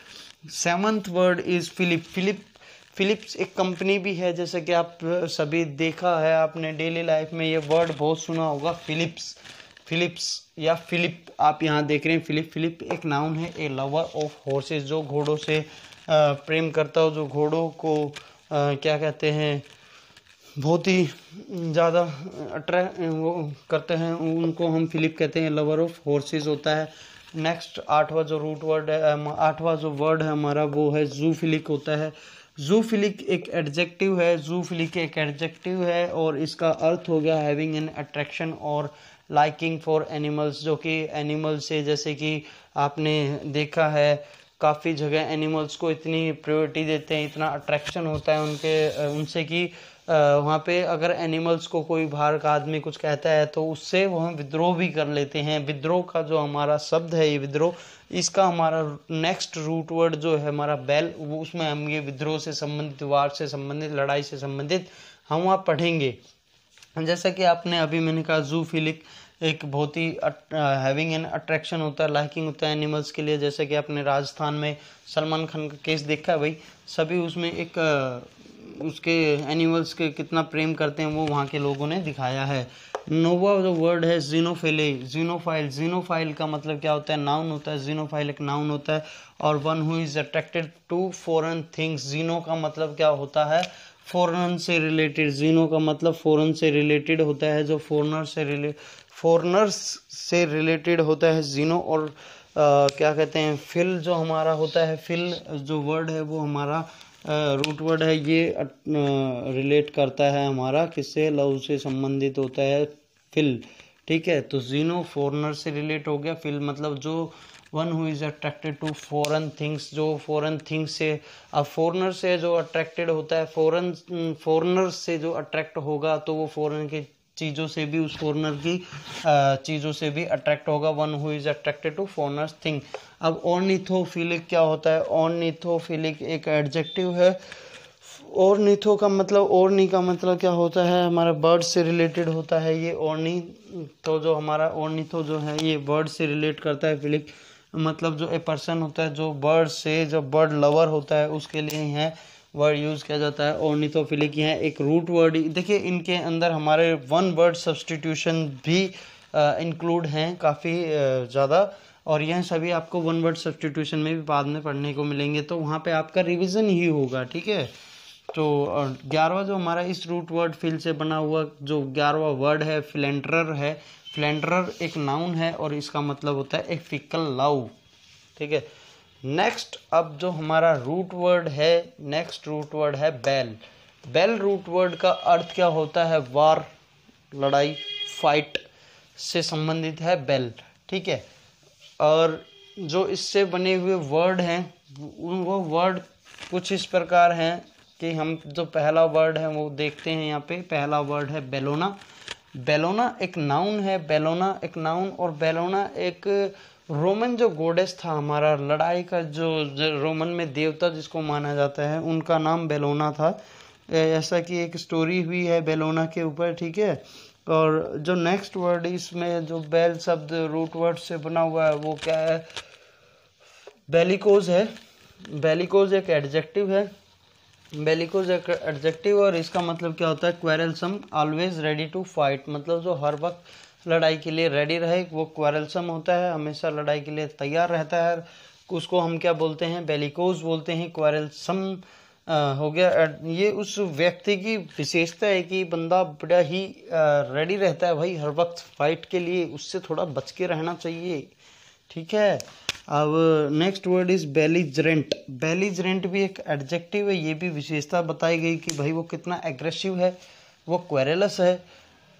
Seventh word is Philip. Philips एक कंपनी भी है, जैसे कि आप सभी देखा है आपने डेली लाइफ में, ये वर्ड बहुत सुना होगा, फिलिप्स या फिलिप। आप यहाँ देख रहे हैं फिलिप। फिलिप एक नाउन है, ए लवर ऑफ हॉर्सेस, जो घोड़ों से प्रेम करता हो, जो घोड़ों को क्या कहते हैं, बहुत ही ज़्यादा वो करते हैं, उनको हम फिलिप कहते हैं, लवर ऑफ हॉर्सेस होता है। नेक्स्ट आठवां जो रूट वर्ड है, आठवां जो वर्ड है हमारा वो है जूफिलिक होता है। जूफिलिक एक एडजेक्टिव है, जूफिलिक एक एडजेक्टिव है और इसका अर्थ हो गया हैविंग एन अट्रैक्शन और लाइकिंग फॉर एनिमल्स, जो कि एनिमल से, जैसे कि आपने देखा है काफ़ी जगह एनिमल्स को इतनी प्रायोरिटी देते हैं, इतना अट्रैक्शन होता है उनसे कि वहाँ पे अगर एनिमल्स को कोई बाहर का आदमी कुछ कहता है तो उससे वो हम विद्रोह भी कर लेते हैं। विद्रोह का जो हमारा शब्द है, ये विद्रोह, इसका हमारा नेक्स्ट रूट वर्ड जो है हमारा बैल, वो उसमें हम ये विद्रोह से संबंधित, वार से संबंधित, लड़ाई से संबंधित हम वहाँ पढ़ेंगे। जैसा कि आपने अभी मैंने कहा जूफिलिक एक बहुत ही हैविंग एन अट्रैक्शन होता है, लाइकिंग होता है एनिमल्स के लिए। जैसे कि आपने राजस्थान में सलमान खान का केस देखा है भाई, सभी उसमें एक उसके एनिमल्स के कितना प्रेम करते हैं वो वहाँ के लोगों ने दिखाया है। नोवा जो वर्ड है जीनोफिले, जीनोफाइल। जीनोफाइल का मतलब क्या होता है, नाउन होता है, जीनोफाइल एक नाउन होता है और one who is attracted to foreign things. Xeno का मतलब क्या होता है, फॉरेन से रिलेटेड। जीनो का मतलब फॉरेन से रिलेटेड होता है, जो फॉरेनर्स से रिलेटेड होता है जीनो। और क्या कहते हैं, फिल जो हमारा होता है, फिल जो वर्ड है वो हमारा रूट वर्ड है, ये रिलेट करता है हमारा किससे, लव से संबंधित होता है फिल, ठीक है। तो जीनो फॉरेनर से रिलेट हो गया, फिल मतलब जो one who is attracted to foreign things, जो फॉरेन थिंग्स से, अब फॉरेनर से जो अट्रैक्टेड होता है, फॉरेनर से जो अट्रैक्ट होगा तो वो फॉरेन की चीज़ों से भी, उस फॉरनर की चीज़ों से भी अट्रैक्ट होगा। One who is attracted to foreigners thing. अब ऑर्निथोफिलिक क्या होता है? ऑर्निथोफिलिक एक एडजेक्टिव है। ऑर्निथो का मतलब, ऑर्नी का मतलब क्या होता है? हमारा बर्ड से रिलेटेड होता है ये ऑर्नी। तो जो हमारा ऑर्निथो जो है ये बर्ड से रिलेट करता है। फिलिक मतलब जो ए पर्सन होता है जो बर्ड से, जो बर्ड लवर होता है उसके लिए है वर्ड यूज़ किया जाता है ऑर्निथोफिलिक। यह एक रूट वर्ड। देखिए इनके अंदर हमारे वन वर्ड सब्स्टिट्यूशन भी इंक्लूड हैं काफ़ी ज़्यादा, और यह सभी आपको वन वर्ड सब्स्टिट्यूशन में भी बाद में पढ़ने को मिलेंगे, तो वहाँ पे आपका रिवीजन ही होगा। ठीक है, तो 11वां जो हमारा इस रूट वर्ड फिल से बना हुआ जो 11वां वर्ड है फ्लेंडरर है। फ्लेंडरर एक नाउन है और इसका मतलब होता है एक फिकल लव। ठीक है, नेक्स्ट अब जो हमारा रूट वर्ड है, नेक्स्ट रूट वर्ड है बेल। बेल रूट वर्ड का अर्थ क्या होता है? वार, लड़ाई, फाइट से संबंधित है बेल। ठीक है, और जो इससे बने हुए वर्ड हैं वो वर्ड कुछ इस प्रकार हैं कि हम जो पहला वर्ड है वो देखते हैं यहाँ पे। पहला वर्ड है बेलोना। बेलोना एक नाउन है। बेलोना एक नाउन, और बेलोना एक रोमन जो गॉडेस था हमारा लड़ाई का, जो रोमन में देवता जिसको माना जाता है उनका नाम बेलोना था। ऐसा कि एक स्टोरी हुई है बेलोना के ऊपर। ठीक है, और जो नेक्स्ट वर्ड इसमें जो बेल शब्द रूट वर्ड से बना हुआ है वो क्या है? बेलिकोज है। बेलिकोज एक एडजेक्टिव है। बेलिकोज एक एडजेक्टिव, और इसका मतलब क्या होता है? क्वेरलसम, ऑलवेज रेडी टू फाइट। मतलब जो हर वक्त लड़ाई के लिए रेडी रहे वो क्वेरलसम होता है, हमेशा लड़ाई के लिए तैयार रहता है, उसको हम क्या बोलते हैं? बेलिकोज बोलते हैं। क्वेरलसम हो गया। ये उस व्यक्ति की विशेषता है कि बंदा बड़ा ही रेडी रहता है भाई हर वक्त फाइट के लिए, उससे थोड़ा बच के रहना चाहिए। ठीक है, अब next word is belligerent. Belligerent भी एक एडजेक्टिव है। ये भी विशेषता बताई गई कि भाई वो कितना एग्रेसिव है, वो क्वेरलस है,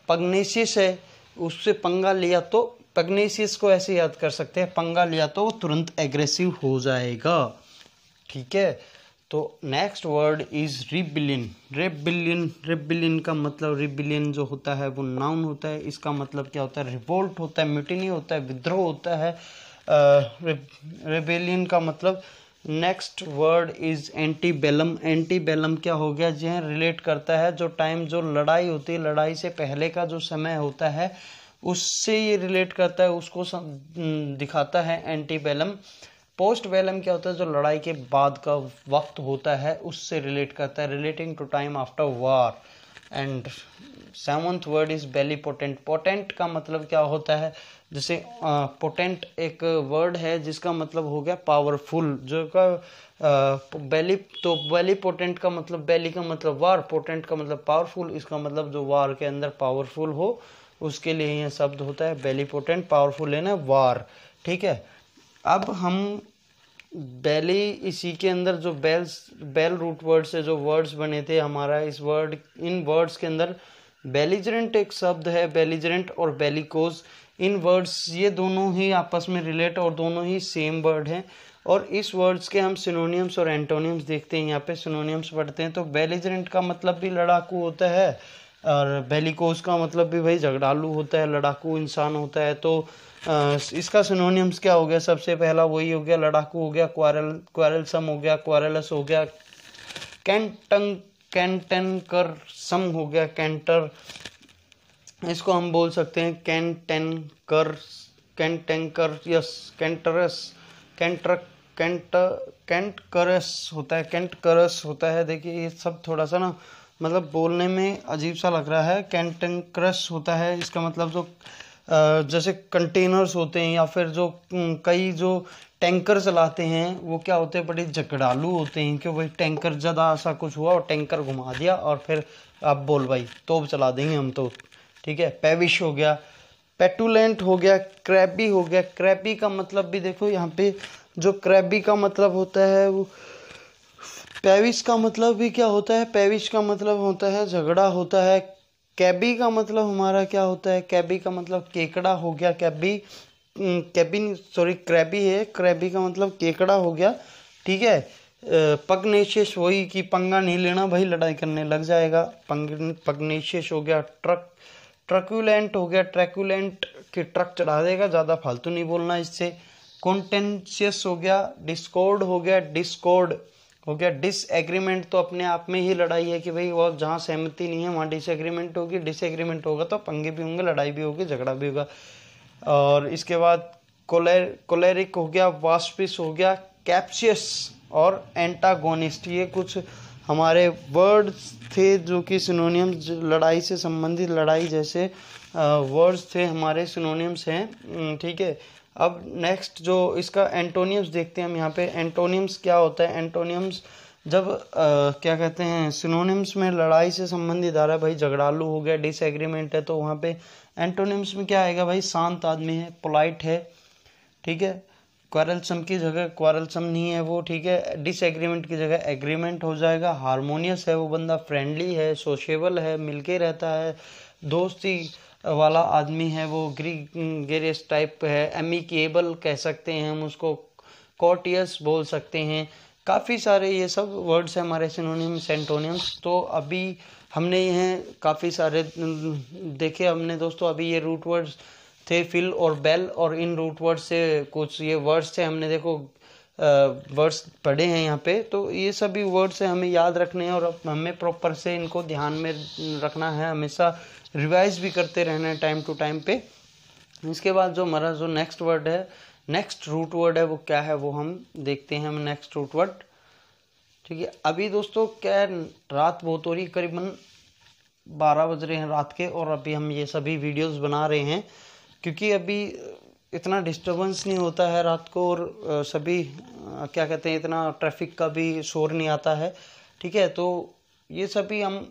पग्नेशियस है। उससे पंगा लिया तो, पग्नेशियस को ऐसे याद कर सकते हैं, पंगा लिया तो वो तुरंत एग्रेसिव हो जाएगा। ठीक है, तो next word is rebellion. Rebellion, rebellion का मतलब, रिबिलियन जो होता है वो नाउन होता है। इसका मतलब क्या होता है? रिवोल्ट होता है, म्यूटिनी होता है, विद्रोह होता है। रेबेलियन का मतलब। Next word is antebellum. Antebellum क्या हो गया? जो रिलेट करता है जो टाइम, जो लड़ाई होती है, लड़ाई से पहले का जो समय होता है उससे ये रिलेट करता है, उसको दिखाता है एंटीबेलम। पोस्ट वेलम क्या होता है? जो लड़ाई के बाद का वक्त होता है उससे रिलेट करता है, relating to time after war. And 7th word is bellipotent. Potent का मतलब क्या होता है? जैसे पोटेंट एक वर्ड है जिसका मतलब हो गया पावरफुल, जो का बेली, तो बेली पोटेंट का मतलब, बेली का मतलब वार, पोटेंट का मतलब पावरफुल। इसका मतलब जो वार के अंदर पावरफुल हो उसके लिए यह शब्द होता है बेली पोटेंट। पावरफुल है ना, वार। ठीक है, अब हम बेली, इसी के अंदर जो बेल रूट वर्ड से जो वर्ड्स बने थे हमारा, इस वर्ड, इन वर्ड्स के अंदर बेलिजरेंट एक शब्द है। बेलिजरेंट और बेलिकोज, इन वर्ड्स ये दोनों ही आपस में रिलेट और दोनों ही सेम वर्ड हैं। और इस वर्ड्स के हम सिनोनियम्स और एंटोनियम्स देखते हैं। यहाँ पे सिनोनियम्स पढ़ते हैं तो बेलिजरेंट का मतलब भी लड़ाकू होता है, और बेलिकोज का मतलब भी भाई झगड़ालू होता है, लड़ाकू इंसान होता है। तो इसका सिनोनियम्स क्या हो गया? सबसे पहला वही हो गया, लड़ाकू हो गया, क्वारलसम हो गया, क्वारलस हो गया, कैंटेनकर सम हो गया, कैंटर, इसको हम बोल सकते हैं कैंटेनकर, कैंटेंकर, यस, कैंटरस, कैंटकरस होता है, कैंटकरस होता है। देखिए ये सब थोड़ा सा ना मतलब बोलने में अजीब सा लग रहा है। कैंटेंक्रस होता है, इसका मतलब जो जैसे कंटेनर्स होते हैं या फिर जो कई जो टैंकर चलाते हैं वो क्या होते हैं? बड़े झगड़ालू होते हैं कि भाई टैंकर ज़्यादा ऐसा कुछ हुआ और टैंकर घुमा दिया और फिर आप बोल भाई तोप चला देंगे हम तो। ठीक है, पेविश हो गया, पेटुलेंट हो गया, क्रैबी हो गया। क्रैबी का मतलब भी देखो यहाँ पे, जो क्रैबी का मतलब होता है वो, पेविश का मतलब भी क्या होता है? पेविश का मतलब होता है झगड़ा होता है। कैबी का मतलब हमारा क्या होता है? कैबी का मतलब केकड़ा हो गया। क्रैबी है, क्रैबी का मतलब केकड़ा हो गया। ठीक है, पग्नेशियस वही कि पंगा नहीं लेना भाई, लड़ाई करने लग जाएगा, पग्नेशियस हो गया। ट्रक्यूलेंट हो गया, ट्रैक्यूलेंट के ट्रक चढ़ा देगा, ज़्यादा फालतू नहीं बोलना इससे। कॉन्टेंशियस हो गया, डिस्कॉर्ड हो गया, डिस्कॉर्ड हो गया, डिसएग्रीमेंट तो अपने आप में ही लड़ाई है कि भाई वो जहाँ सहमति नहीं है वहाँ डिसएग्रीमेंट होगी, डिसएग्रीमेंट होगा तो पंगे भी होंगे, लड़ाई भी होगी, झगड़ा भी होगा। और इसके बाद कोलेरिक हो गया, वास्पिस हो गया, कैप्शियस और एंटागोनिस्ट, ये कुछ हमारे वर्ड्स थे जो कि सिनोनियम्स, लड़ाई से संबंधित, लड़ाई जैसे वर्ड्स थे हमारे, सिनोनियम्स हैं, ठीक है। अब नेक्स्ट जो इसका एंटोनियम्स देखते हैं हम यहाँ पे। एंटोनियम्स क्या होता है? एंटोनियम्स जब क्या कहते हैं, सिनोनियम्स में लड़ाई से संबंधित आ रहा है भाई, झगड़ालू हो गया, डिसएग्रीमेंट है, तो वहाँ पे एंटोनियम्स में क्या आएगा भाई? शांत आदमी है, पोलाइट है, ठीक है। क्वारलसम की जगह क्वारलसम नहीं है वो, ठीक है। डिसएग्रीमेंट की जगह एग्रीमेंट हो जाएगा। हारमोनियस है वो बंदा, फ्रेंडली है, सोशेबल है, मिलके रहता है, दोस्ती वाला आदमी है वो, ग्रीगेरियस टाइप है, एमिकेबल कह सकते हैं हम उसको, कॉर्टियस बोल सकते हैं। काफ़ी सारे ये सब वर्ड्स हैं हमारे सिनोनिम्स, एंटोनिम्स। तो अभी हमने यह काफ़ी सारे देखे हमने दोस्तों। अभी ये रूट वर्ड्स थे फिल और बेल, और इन रूट वर्ड्स से कुछ ये वर्ड्स थे हमने देखो वर्ड्स पढ़े हैं यहाँ पे। तो ये सभी वर्ड्स हैं, हमें याद रखने हैं और हमें प्रॉपर से इनको ध्यान में रखना है, हमेशा रिवाइज भी करते रहना है टाइम टू टाइम पे। इसके बाद जो हमारा जो नेक्स्ट वर्ड है, नेक्स्ट रूट वर्ड है, वो क्या है वो हम देखते हैं। हम नेक्स्ट रूट वर्ड, ठीक है। अभी दोस्तों क्या है, रात बहुत हो रही, करीबन 12 बज रहे हैं रात के, और अभी हम ये सभी वीडियोस बना रहे हैं क्योंकि अभी इतना डिस्टर्बेंस नहीं होता है रात को, और सभी क्या कहते हैं, इतना ट्रैफिक का भी शोर नहीं आता है, ठीक है। तो ये सभी हम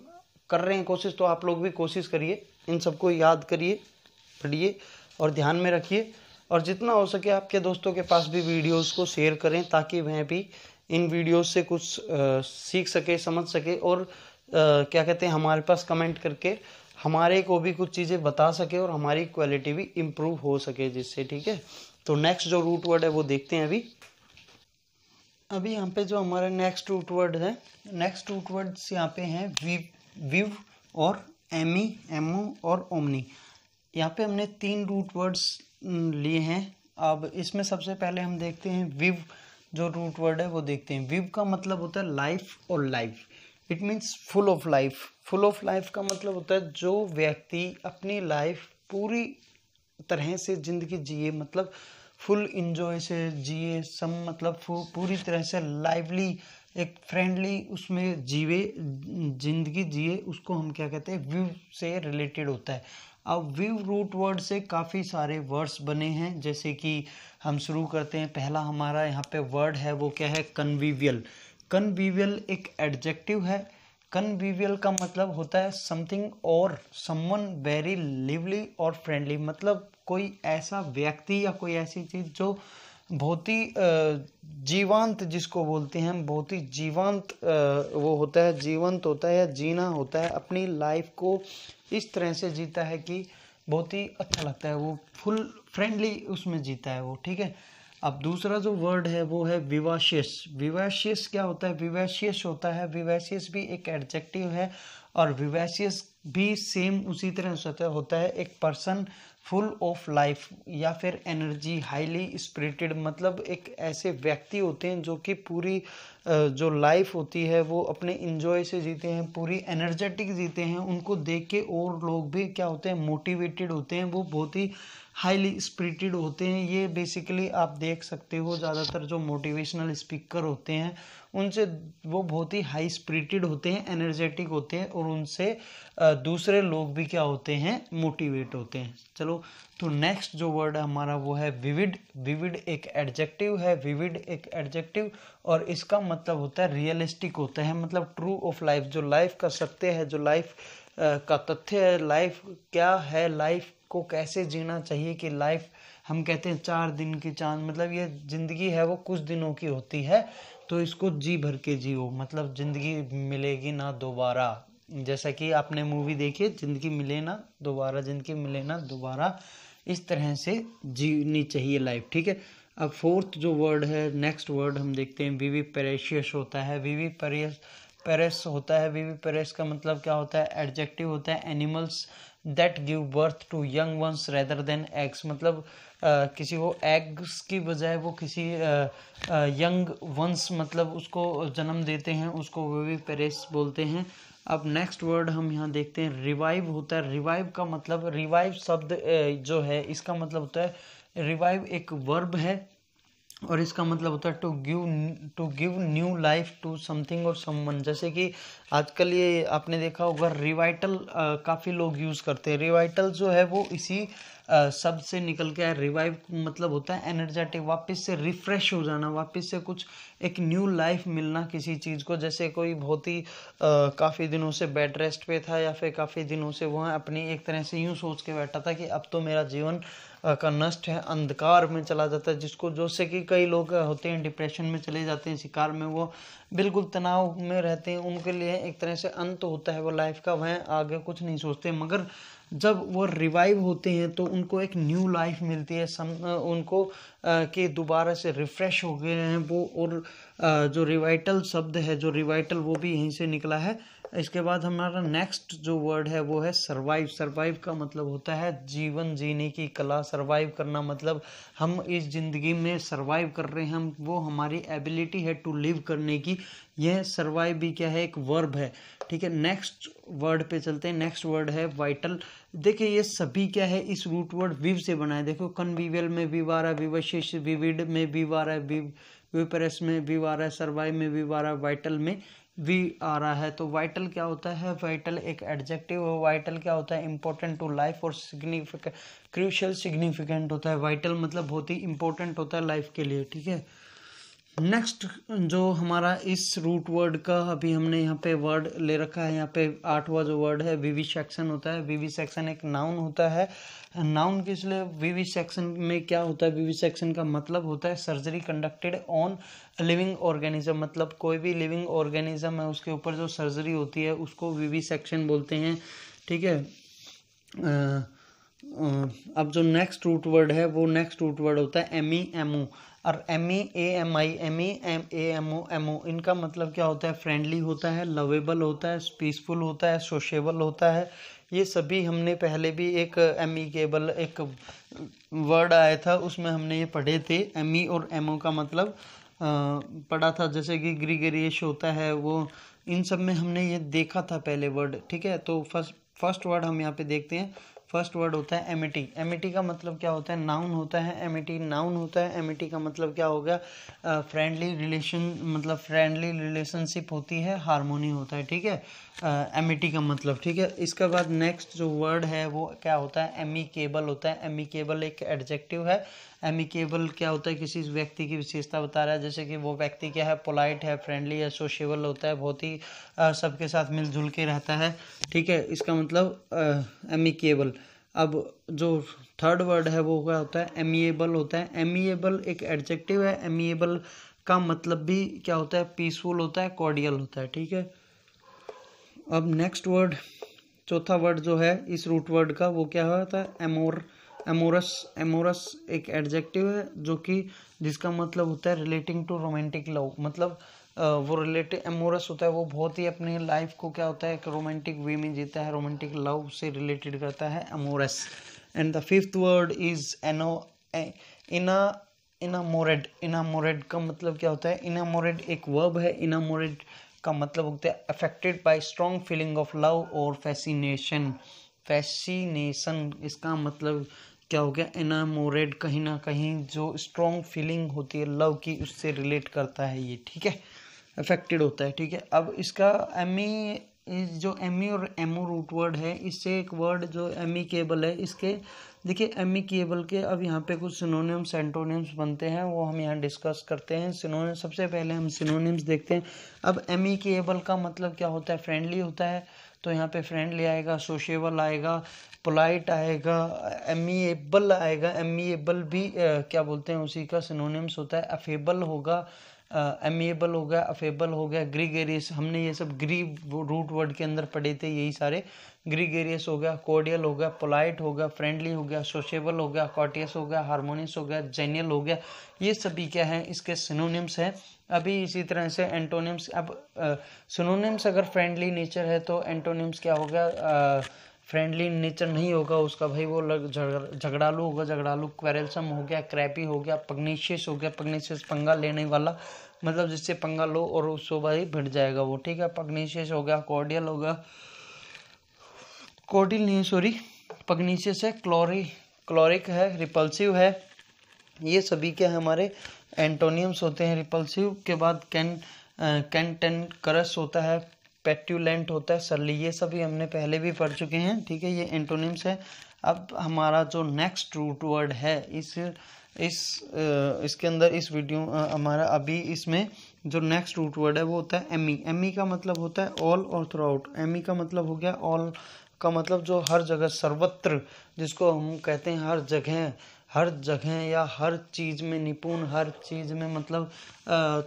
कर रहे हैं कोशिश, तो आप लोग भी कोशिश करिए, इन सबको याद करिए, पढ़िए और ध्यान में रखिए, और जितना हो सके आपके दोस्तों के पास भी वीडियोस को शेयर करें ताकि वह भी इन वीडियोस से कुछ सीख सके, समझ सके, और क्या कहते हैं, हमारे पास कमेंट करके हमारे को भी कुछ चीज़ें बता सके और हमारी क्वालिटी भी इम्प्रूव हो सके जिससे, ठीक है। तो नेक्स्ट जो रूट वर्ड है वो देखते हैं अभी यहाँ पे जो हमारा नेक्स्ट रूट वर्ड है, नेक्स्ट रूट वर्ड्स यहाँ पे हैं विव और एमी, एमओ और ओमनी। यहाँ पे हमने 3 रूट वर्ड्स लिए हैं। अब इसमें सबसे पहले हम देखते हैं विव, जो रूट वर्ड है वो देखते हैं। विव का मतलब होता है लाइफ और life, it means full of life. Full of life का मतलब होता है जो व्यक्ति अपनी लाइफ पूरी तरह से जिंदगी जिए, मतलब फुल इंजॉय से जिए, सम मतलब पूरी तरह से लाइवली, एक फ्रेंडली उसमें जीवे, जिंदगी जिए, उसको हम क्या कहते हैं, विव से रिलेटेड होता है। अब विव रूट वर्ड से काफ़ी सारे वर्ड्स बने हैं, जैसे कि हम शुरू करते हैं। पहला हमारा यहाँ पे वर्ड है वो क्या है, कन्वीवियल। कन्वीवियल एक एडजेक्टिव है। कन्वीवियल का मतलब होता है समथिंग और समवन वेरी लिवली और फ्रेंडली, मतलब कोई ऐसा व्यक्ति या कोई ऐसी चीज़ जो बहुत ही जीवंत, जिसको बोलते हैं बहुत ही जीवंत वो होता है, जीवंत होता है या जीना होता है, अपनी लाइफ को इस तरह से जीता है कि बहुत ही अच्छा लगता है, वो फुल फ्रेंडली उसमें जीता है वो, ठीक है। अब दूसरा जो वर्ड है वो है विवाशियस। विवाशियस क्या होता है? विवाशियस होता है, विवाशियस भी एक एडजेक्टिव है, और विवाशियस भी सेम उसी तरह होता है एक पर्सन फुल ऑफ लाइफ या फिर एनर्जी, हाईली स्पिरिटेड, मतलब एक ऐसे व्यक्ति होते हैं जो कि पूरी जो लाइफ होती है वो अपने इंजॉय से जीते हैं, पूरी एनर्जेटिक जीते हैं। उनको देख के और लोग भी क्या होते हैं, मोटिवेटेड होते हैं, वो बहुत ही हाईली स्पिरिटेड होते हैं। ये बेसिकली आप देख सकते हो ज़्यादातर जो मोटिवेशनल स्पीकर होते हैं उनसे, वो बहुत ही हाई स्पिरिटेड होते हैं, एनर्जेटिक होते हैं, और उनसे दूसरे लोग भी क्या होते हैं, मोटिवेट होते हैं। चलो, तो नेक्स्ट जो वर्ड है हमारा वो है विविड। विविड एक एडजेक्टिव है, विविड एक एडजेक्टिव, और इसका मतलब होता है रियलिस्टिक होता है, मतलब ट्रू ऑफ लाइफ, जो लाइफ का सत्य है, जो लाइफ का तथ्य है, लाइफ क्या है, लाइफ को कैसे जीना चाहिए, कि लाइफ हम कहते हैं 4 दिन की चांद, मतलब ये जिंदगी है वो कुछ दिनों की होती है, तो इसको जी भर के जियो, मतलब जिंदगी मिलेगी ना दोबारा। जैसा कि आपने मूवी देखी, जिंदगी मिले ना दोबारा, जिंदगी मिले ना दोबारा, इस तरह से जीनी चाहिए लाइफ, ठीक है। अब फोर्थ जो वर्ड है, नेक्स्ट वर्ड हम देखते हैं विवी पेरेशियस होता है। विवी पेरेस होता है। विवी पेरेस का मतलब क्या होता है, एडजेक्टिव होता है animals that give birth to young ones rather than eggs, मतलब किसी को एग्स की बजाय वो किसी यंग वंस मतलब उसको जन्म देते हैं, उसको विविपेरस बोलते हैं। अब नेक्स्ट वर्ड हम यहाँ देखते हैं रिवाइव होता है। रिवाइव का मतलब, रिवाइव शब्द जो है इसका मतलब होता है, रिवाइव एक वर्ब है और इसका मतलब होता है to give new life to something और समवन। जैसे कि आजकल ये आपने देखा होगा रिवाइटल काफ़ी लोग यूज़ करते हैं। रिवाइटल जो है वो इसी शब्द से निकल के है। रिवाइव मतलब होता है एनर्जेटिक, वापस से रिफ्रेश हो जाना, वापस से कुछ एक न्यू लाइफ मिलना किसी चीज़ को। जैसे कोई बहुत ही काफ़ी दिनों से बेड रेस्ट पे था या फिर काफ़ी दिनों से वह अपनी एक तरह से यूँ सोच के बैठा था कि अब तो मेरा जीवन का नष्ट है, अंधकार में चला जाता है, जिसको जैसे कि कई लोग होते हैं डिप्रेशन में चले जाते हैं, शिकार में, वो बिल्कुल तनाव में रहते हैं, उनके लिए एक तरह से अंत होता है वो लाइफ का, वह आगे कुछ नहीं सोचते। मगर जब वो रिवाइव होते हैं तो उनको एक न्यू लाइफ मिलती है, उनको कि दोबारा से रिफ्रेश हो गए हैं वो। और जो रिवाइटल शब्द है, जो रिवाइटल, वो भी यहीं से निकला है। इसके बाद हमारा नेक्स्ट जो वर्ड है वो है सरवाइव। सरवाइव का मतलब होता है जीवन जीने की कला। सरवाइव करना मतलब हम इस ज़िंदगी में सरवाइव कर रहे हैं, हम वो हमारी एबिलिटी है टू लिव करने की। यह सरवाइव भी क्या है, एक वर्ब है, ठीक है। नेक्स्ट वर्ड पे चलते हैं। नेक्स्ट वर्ड है वाइटल। देखिए ये सभी क्या है, इस रूट वर्ड विव से बना है। देखो कन्वीवियल में विव आ रहा है, विवशिष्ट विविड में विव आ रहा है, विवपेरस में विव आ रहा है, सर्वाइव में विव आ रहा है, वाइटल में वी आ रहा है। तो वाइटल क्या होता है, वाइटल एक एडजेक्टिव है। वाइटल क्या होता है, इंपॉर्टेंट टू लाइफ और सिग्निफिकेंट, क्रूशियल सिग्निफिकेंट होता है। वाइटल मतलब बहुत ही इंपॉर्टेंट होता है लाइफ के लिए, ठीक है। नेक्स्ट जो हमारा इस रूट वर्ड का अभी हमने यहाँ पे वर्ड ले रखा है, यहाँ पे 8वां जो वर्ड है विविसेक्शन होता है। विविसेक्शन एक नाउन होता है। नाउन किस लिए, विविसेक्शन में क्या होता है, विविसेक्शन का मतलब होता है surgery conducted on living organism, मतलब कोई भी लिविंग ऑर्गेनिज्म है उसके ऊपर जो सर्जरी होती है उसको विविसेक्शन बोलते हैं, ठीक है। अब जो नेक्स्ट रूट वर्ड है वो नेक्स्ट रूट वर्ड होता है MEMO। और MEAMI, MEAMO, इनका मतलब क्या होता है, फ्रेंडली होता है, लवेबल होता है, पीसफुल होता है, सोशेबल होता है। ये सभी हमने पहले भी एक एमिकेबल एक वर्ड आया था उसमें हमने ये पढ़े थे। एमी और एमओ का मतलब पढ़ा था, जैसे कि ग्रीगेरियस होता है वो, इन सब में हमने ये देखा था पहले वर्ड, ठीक है। तो फर्स्ट वर्ड हम यहाँ पे देखते हैं। फर्स्ट वर्ड होता है एमिटी। एमिटी का मतलब क्या होता है, नाउन होता है। एमिटी नाउन होता है। एमिटी का मतलब क्या हो गया, फ्रेंडली रिलेशन, मतलब फ्रेंडली रिलेशनशिप होती है, हार्मोनी होता है, ठीक है। एमिटी का मतलब, ठीक है। इसके बाद नेक्स्ट जो वर्ड है वो क्या होता है, एमिकेबल होता है। एमिकेबल एक एडजेक्टिव है। एमिकेबल क्या होता है, किसी व्यक्ति की विशेषता बता रहा है, जैसे कि वो व्यक्ति क्या है, पोलाइट है, फ्रेंडली है, सोशेबल होता है, बहुत ही सबके साथ मिलजुल के रहता है, ठीक है। इसका मतलब एमिकेबल। अब जो थर्ड वर्ड है वो क्या होता है, एमिएबल होता है। एमिएबल एक एडजेक्टिव है। एमिएबल का मतलब भी क्या होता है, पीसफुल होता है, कॉर्डियल होता है, ठीक है। अब नेक्स्ट वर्ड, चौथा वर्ड जो है इस रूट वर्ड का वो क्या होता है, एमोरस। एमोरस एक एडजेक्टिव है जो कि जिसका मतलब होता है रिलेटिंग टू रोमांटिक लव, मतलब वो रिलेटेड एमोरस होता है, वो बहुत ही अपनी लाइफ को क्या होता है एक रोमांटिक वे में जीता है, रोमांटिक लव से रिलेटेड करता है, amorous. And the fifth word is enamoured. Enamoured का मतलब क्या होता है, इनामोरेड एक वर्ब है। इनामोरेड का मतलब होता है affected by strong feeling of love और फैसिनेशन। फैसिनेशन इसका मतलब क्या हो गया, इनामोरेड कहीं ना कहीं जो स्ट्रॉन्ग फीलिंग होती है लव की उससे रिलेट करता है ये, ठीक है, अफेक्टेड होता है, ठीक है। अब इसका एमी, जो एमी और एमओ रूट वर्ड है, इससे एक वर्ड जो एमिकेबल है, इसके देखिए एमिकेबल के अब यहाँ पे कुछ सिनोनिम्स एंटोनिम्स बनते हैं, वो हम यहाँ डिस्कस करते हैं। सिनोनिम्स, सबसे पहले हम सिनोनिम्स देखते हैं। अब एमिकेबल का मतलब क्या होता है, फ्रेंडली होता है, तो यहाँ पे फ्रेंडली आएगा, सोशेबल आएगा, पोलाइट आएगा, एमिएबल आएगा। एमिएबल भी क्या बोलते हैं उसी का सिनोनिम्स होता है। अफेबल होगा, एमिएबल हो गया, अफेबल हो गया, ग्रीगेरियस, हमने ये सब ग्री रूट वर्ड के अंदर पढ़े थे यही सारे। ग्रीगेरियस हो गया, कोर्डियल हो गया, पोलाइट हो गया, फ्रेंडली हो गया, सोशेबल हो गया, कॉर्टियस हो गया, हार्मोनियस हो गया, जेनियल हो गया। ये सभी क्या है, इसके सिनोनिम्स हैं। अभी इसी तरह से एंटोनिम्स, अब सिनोनिम्स अगर फ्रेंडली नेचर है तो एंटोनिम्स क्या हो गया, फ्रेंडली नेचर नहीं होगा उसका भाई, वो झगड़ालू होगा, झगड़ालू क्वेरलसम हो गया, क्रैपी हो गया, पग्नीशियस हो गया, पग्नीशियस पंगा लेने वाला, मतलब जिससे पंगा लो और उसको भाई भिड़ जाएगा वो, ठीक है। पग्नीशियस हो गया, कॉर्डियल होगा, कॉर्डियल नहीं सॉरी पग्नीशियस है, क्लोरिक है, रिपल्सिव है, ये सभी क्या है हमारे एंटोनियम्स होते हैं। रिपल्सिव के बाद कैंटेनकरस होता है, पेट्यूलेंट होता है, सरली, ये सभी हमने पहले भी पढ़ चुके हैं, ठीक है, ये एंटोनिम्स है। अब हमारा जो नेक्स्ट रूट वर्ड है इसके अंदर इस वीडियो हमारा अभी इसमें जो नेक्स्ट रूट वर्ड है वो होता है एमी। एमी का मतलब होता है ऑल और थ्रूआउट। एमी का मतलब हो गया ऑल का मतलब जो हर जगह, सर्वत्र, जिसको हम कहते हैं हर जगह या हर चीज़ में निपुण, हर चीज़ में मतलब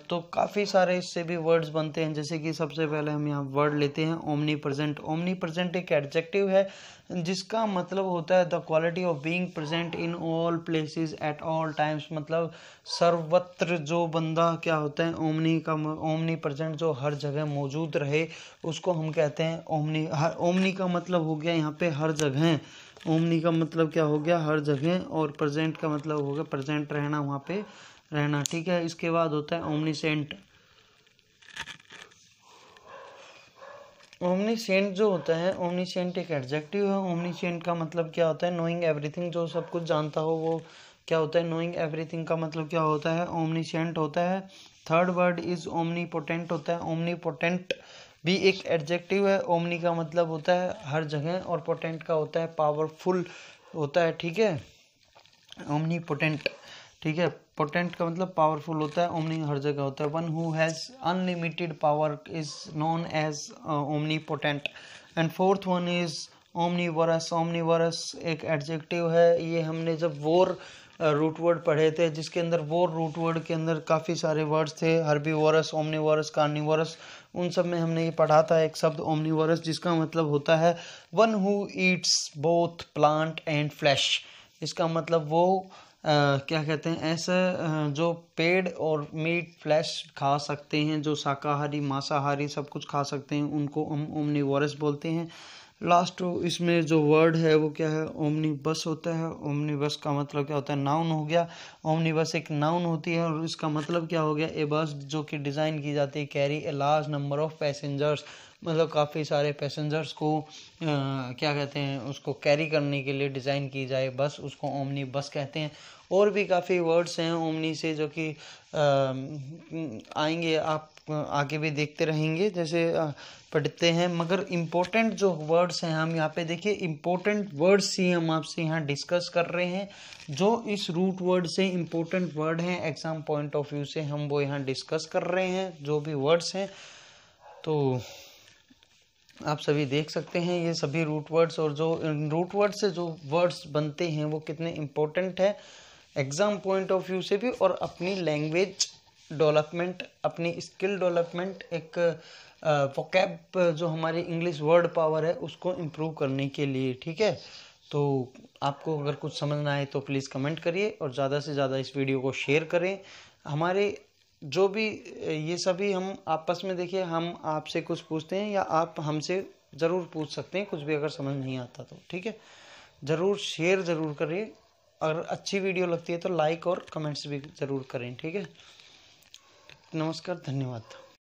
तो काफ़ी सारे इससे भी वर्ड्स बनते हैं। जैसे कि सबसे पहले हम यहाँ वर्ड लेते हैं ओमनी प्रेजेंट। ओमनी प्रेजेंट एक एडजेक्टिव है जिसका मतलब होता है the quality of being present in all places at all times, मतलब सर्वत्र जो बंदा क्या होता है ओमनी प्रेजेंट, जो हर जगह मौजूद रहे, उसको हम कहते हैं ओमनी। ओमनी का मतलब हो गया यहाँ पे हर जगह, ओमनी का मतलब क्या हो गया हर जगह, और प्रेजेंट का मतलब हो गया प्रेजेंट रहना, वहाँ पे रहना, ठीक है। इसके बाद होता है ओमनीसेंट। ओमनीसेंट जो होता है, ओमनीसेंट एक एडजेक्टिव है। ओमनीसेंट का मतलब क्या होता है, नोइंग एवरीथिंग, जो सब कुछ जानता हो वो क्या होता है, नोइंग एवरीथिंग का मतलब क्या होता है, ओमनीसेंट होता है। थर्ड वर्ड इज ओमनीपोटेंट होता है। ओमनीपोटेंट भी एक एडजेक्टिव है। ओमनी का मतलब होता है हर जगह और पोटेंट का होता है पावरफुल होता है, ठीक है, ओमनीपोटेंट, ठीक है। पोटेंट का मतलब पावरफुल होता है, ओमनी हर जगह होता है। One who has unlimited power is known as omnipotent. And fourth one is omnivorous. Omnivorous एक एडजेक्टिव है। ये हमने जब वॉर रूट वर्ड पढ़े थे, जिसके अंदर वॉर रूट वर्ड के अंदर काफ़ी सारे वर्ड्स थे, हर्बीवोरस, ओमनीवोरस, कार्निवोरस, उन सब में हमने ये पढ़ा था एक शब्द ओमनीवोरस, जिसका मतलब होता है one who Yeats both plant and flash. इसका मतलब वो क्या कहते हैं, ऐसा जो पेड़ और मीट फ्लैश खा सकते हैं, जो शाकाहारी मांसाहारी सब कुछ खा सकते हैं, उनको हम ओमनीवोरस बोलते हैं। लास्ट इसमें जो वर्ड है वो क्या है, ओमनीबस होता है। ओमनीबस का मतलब क्या होता है, नाउन हो गया। ओमनीबस एक नाउन होती है और इसका मतलब क्या हो गया, ए बस जो कि डिज़ाइन की जाती है carry a large number of passengers, मतलब काफ़ी सारे पैसेंजर्स को क्या कहते हैं, उसको कैरी करने के लिए डिज़ाइन की जाए बस, उसको ओमनी बस कहते हैं। और भी काफ़ी वर्ड्स हैं ओमनी से जो कि आएंगे, आप आगे भी देखते रहेंगे जैसे पढ़ते हैं। मगर इम्पोर्टेंट जो वर्ड्स हैं हम यहाँ पे देखिए, इम्पोर्टेंट वर्ड्स ही हम आपसे यहाँ डिस्कस कर रहे हैं, जो इस रूट वर्ड से इम्पोर्टेंट वर्ड हैं एग्जाम पॉइंट ऑफ व्यू से, हम वो यहाँ डिस्कस कर रहे हैं जो भी वर्ड्स हैं। तो आप सभी देख सकते हैं ये सभी रूट वर्ड्स, और जो रूट वर्ड से जो वर्ड्स बनते हैं वो कितने इम्पोर्टेंट है एग्ज़ाम पॉइंट ऑफ व्यू से भी, और अपनी लैंग्वेज डेवलपमेंट, अपनी स्किल डेवलपमेंट, एक वोकैब जो हमारी इंग्लिश वर्ड पावर है उसको इम्प्रूव करने के लिए, ठीक है। तो आपको अगर कुछ समझ ना आए तो प्लीज़ कमेंट करिए और ज़्यादा से ज़्यादा इस वीडियो को शेयर करें। हमारे जो भी ये सभी हम आपस में देखिए, हम आपसे कुछ पूछते हैं या आप हमसे ज़रूर पूछ सकते हैं कुछ भी अगर समझ नहीं आता तो, ठीक है। ज़रूर शेयर ज़रूर करिए, अगर अच्छी वीडियो लगती है तो लाइक और कमेंट्स भी ज़रूर करें, ठीक है। नमस्कार, धन्यवाद।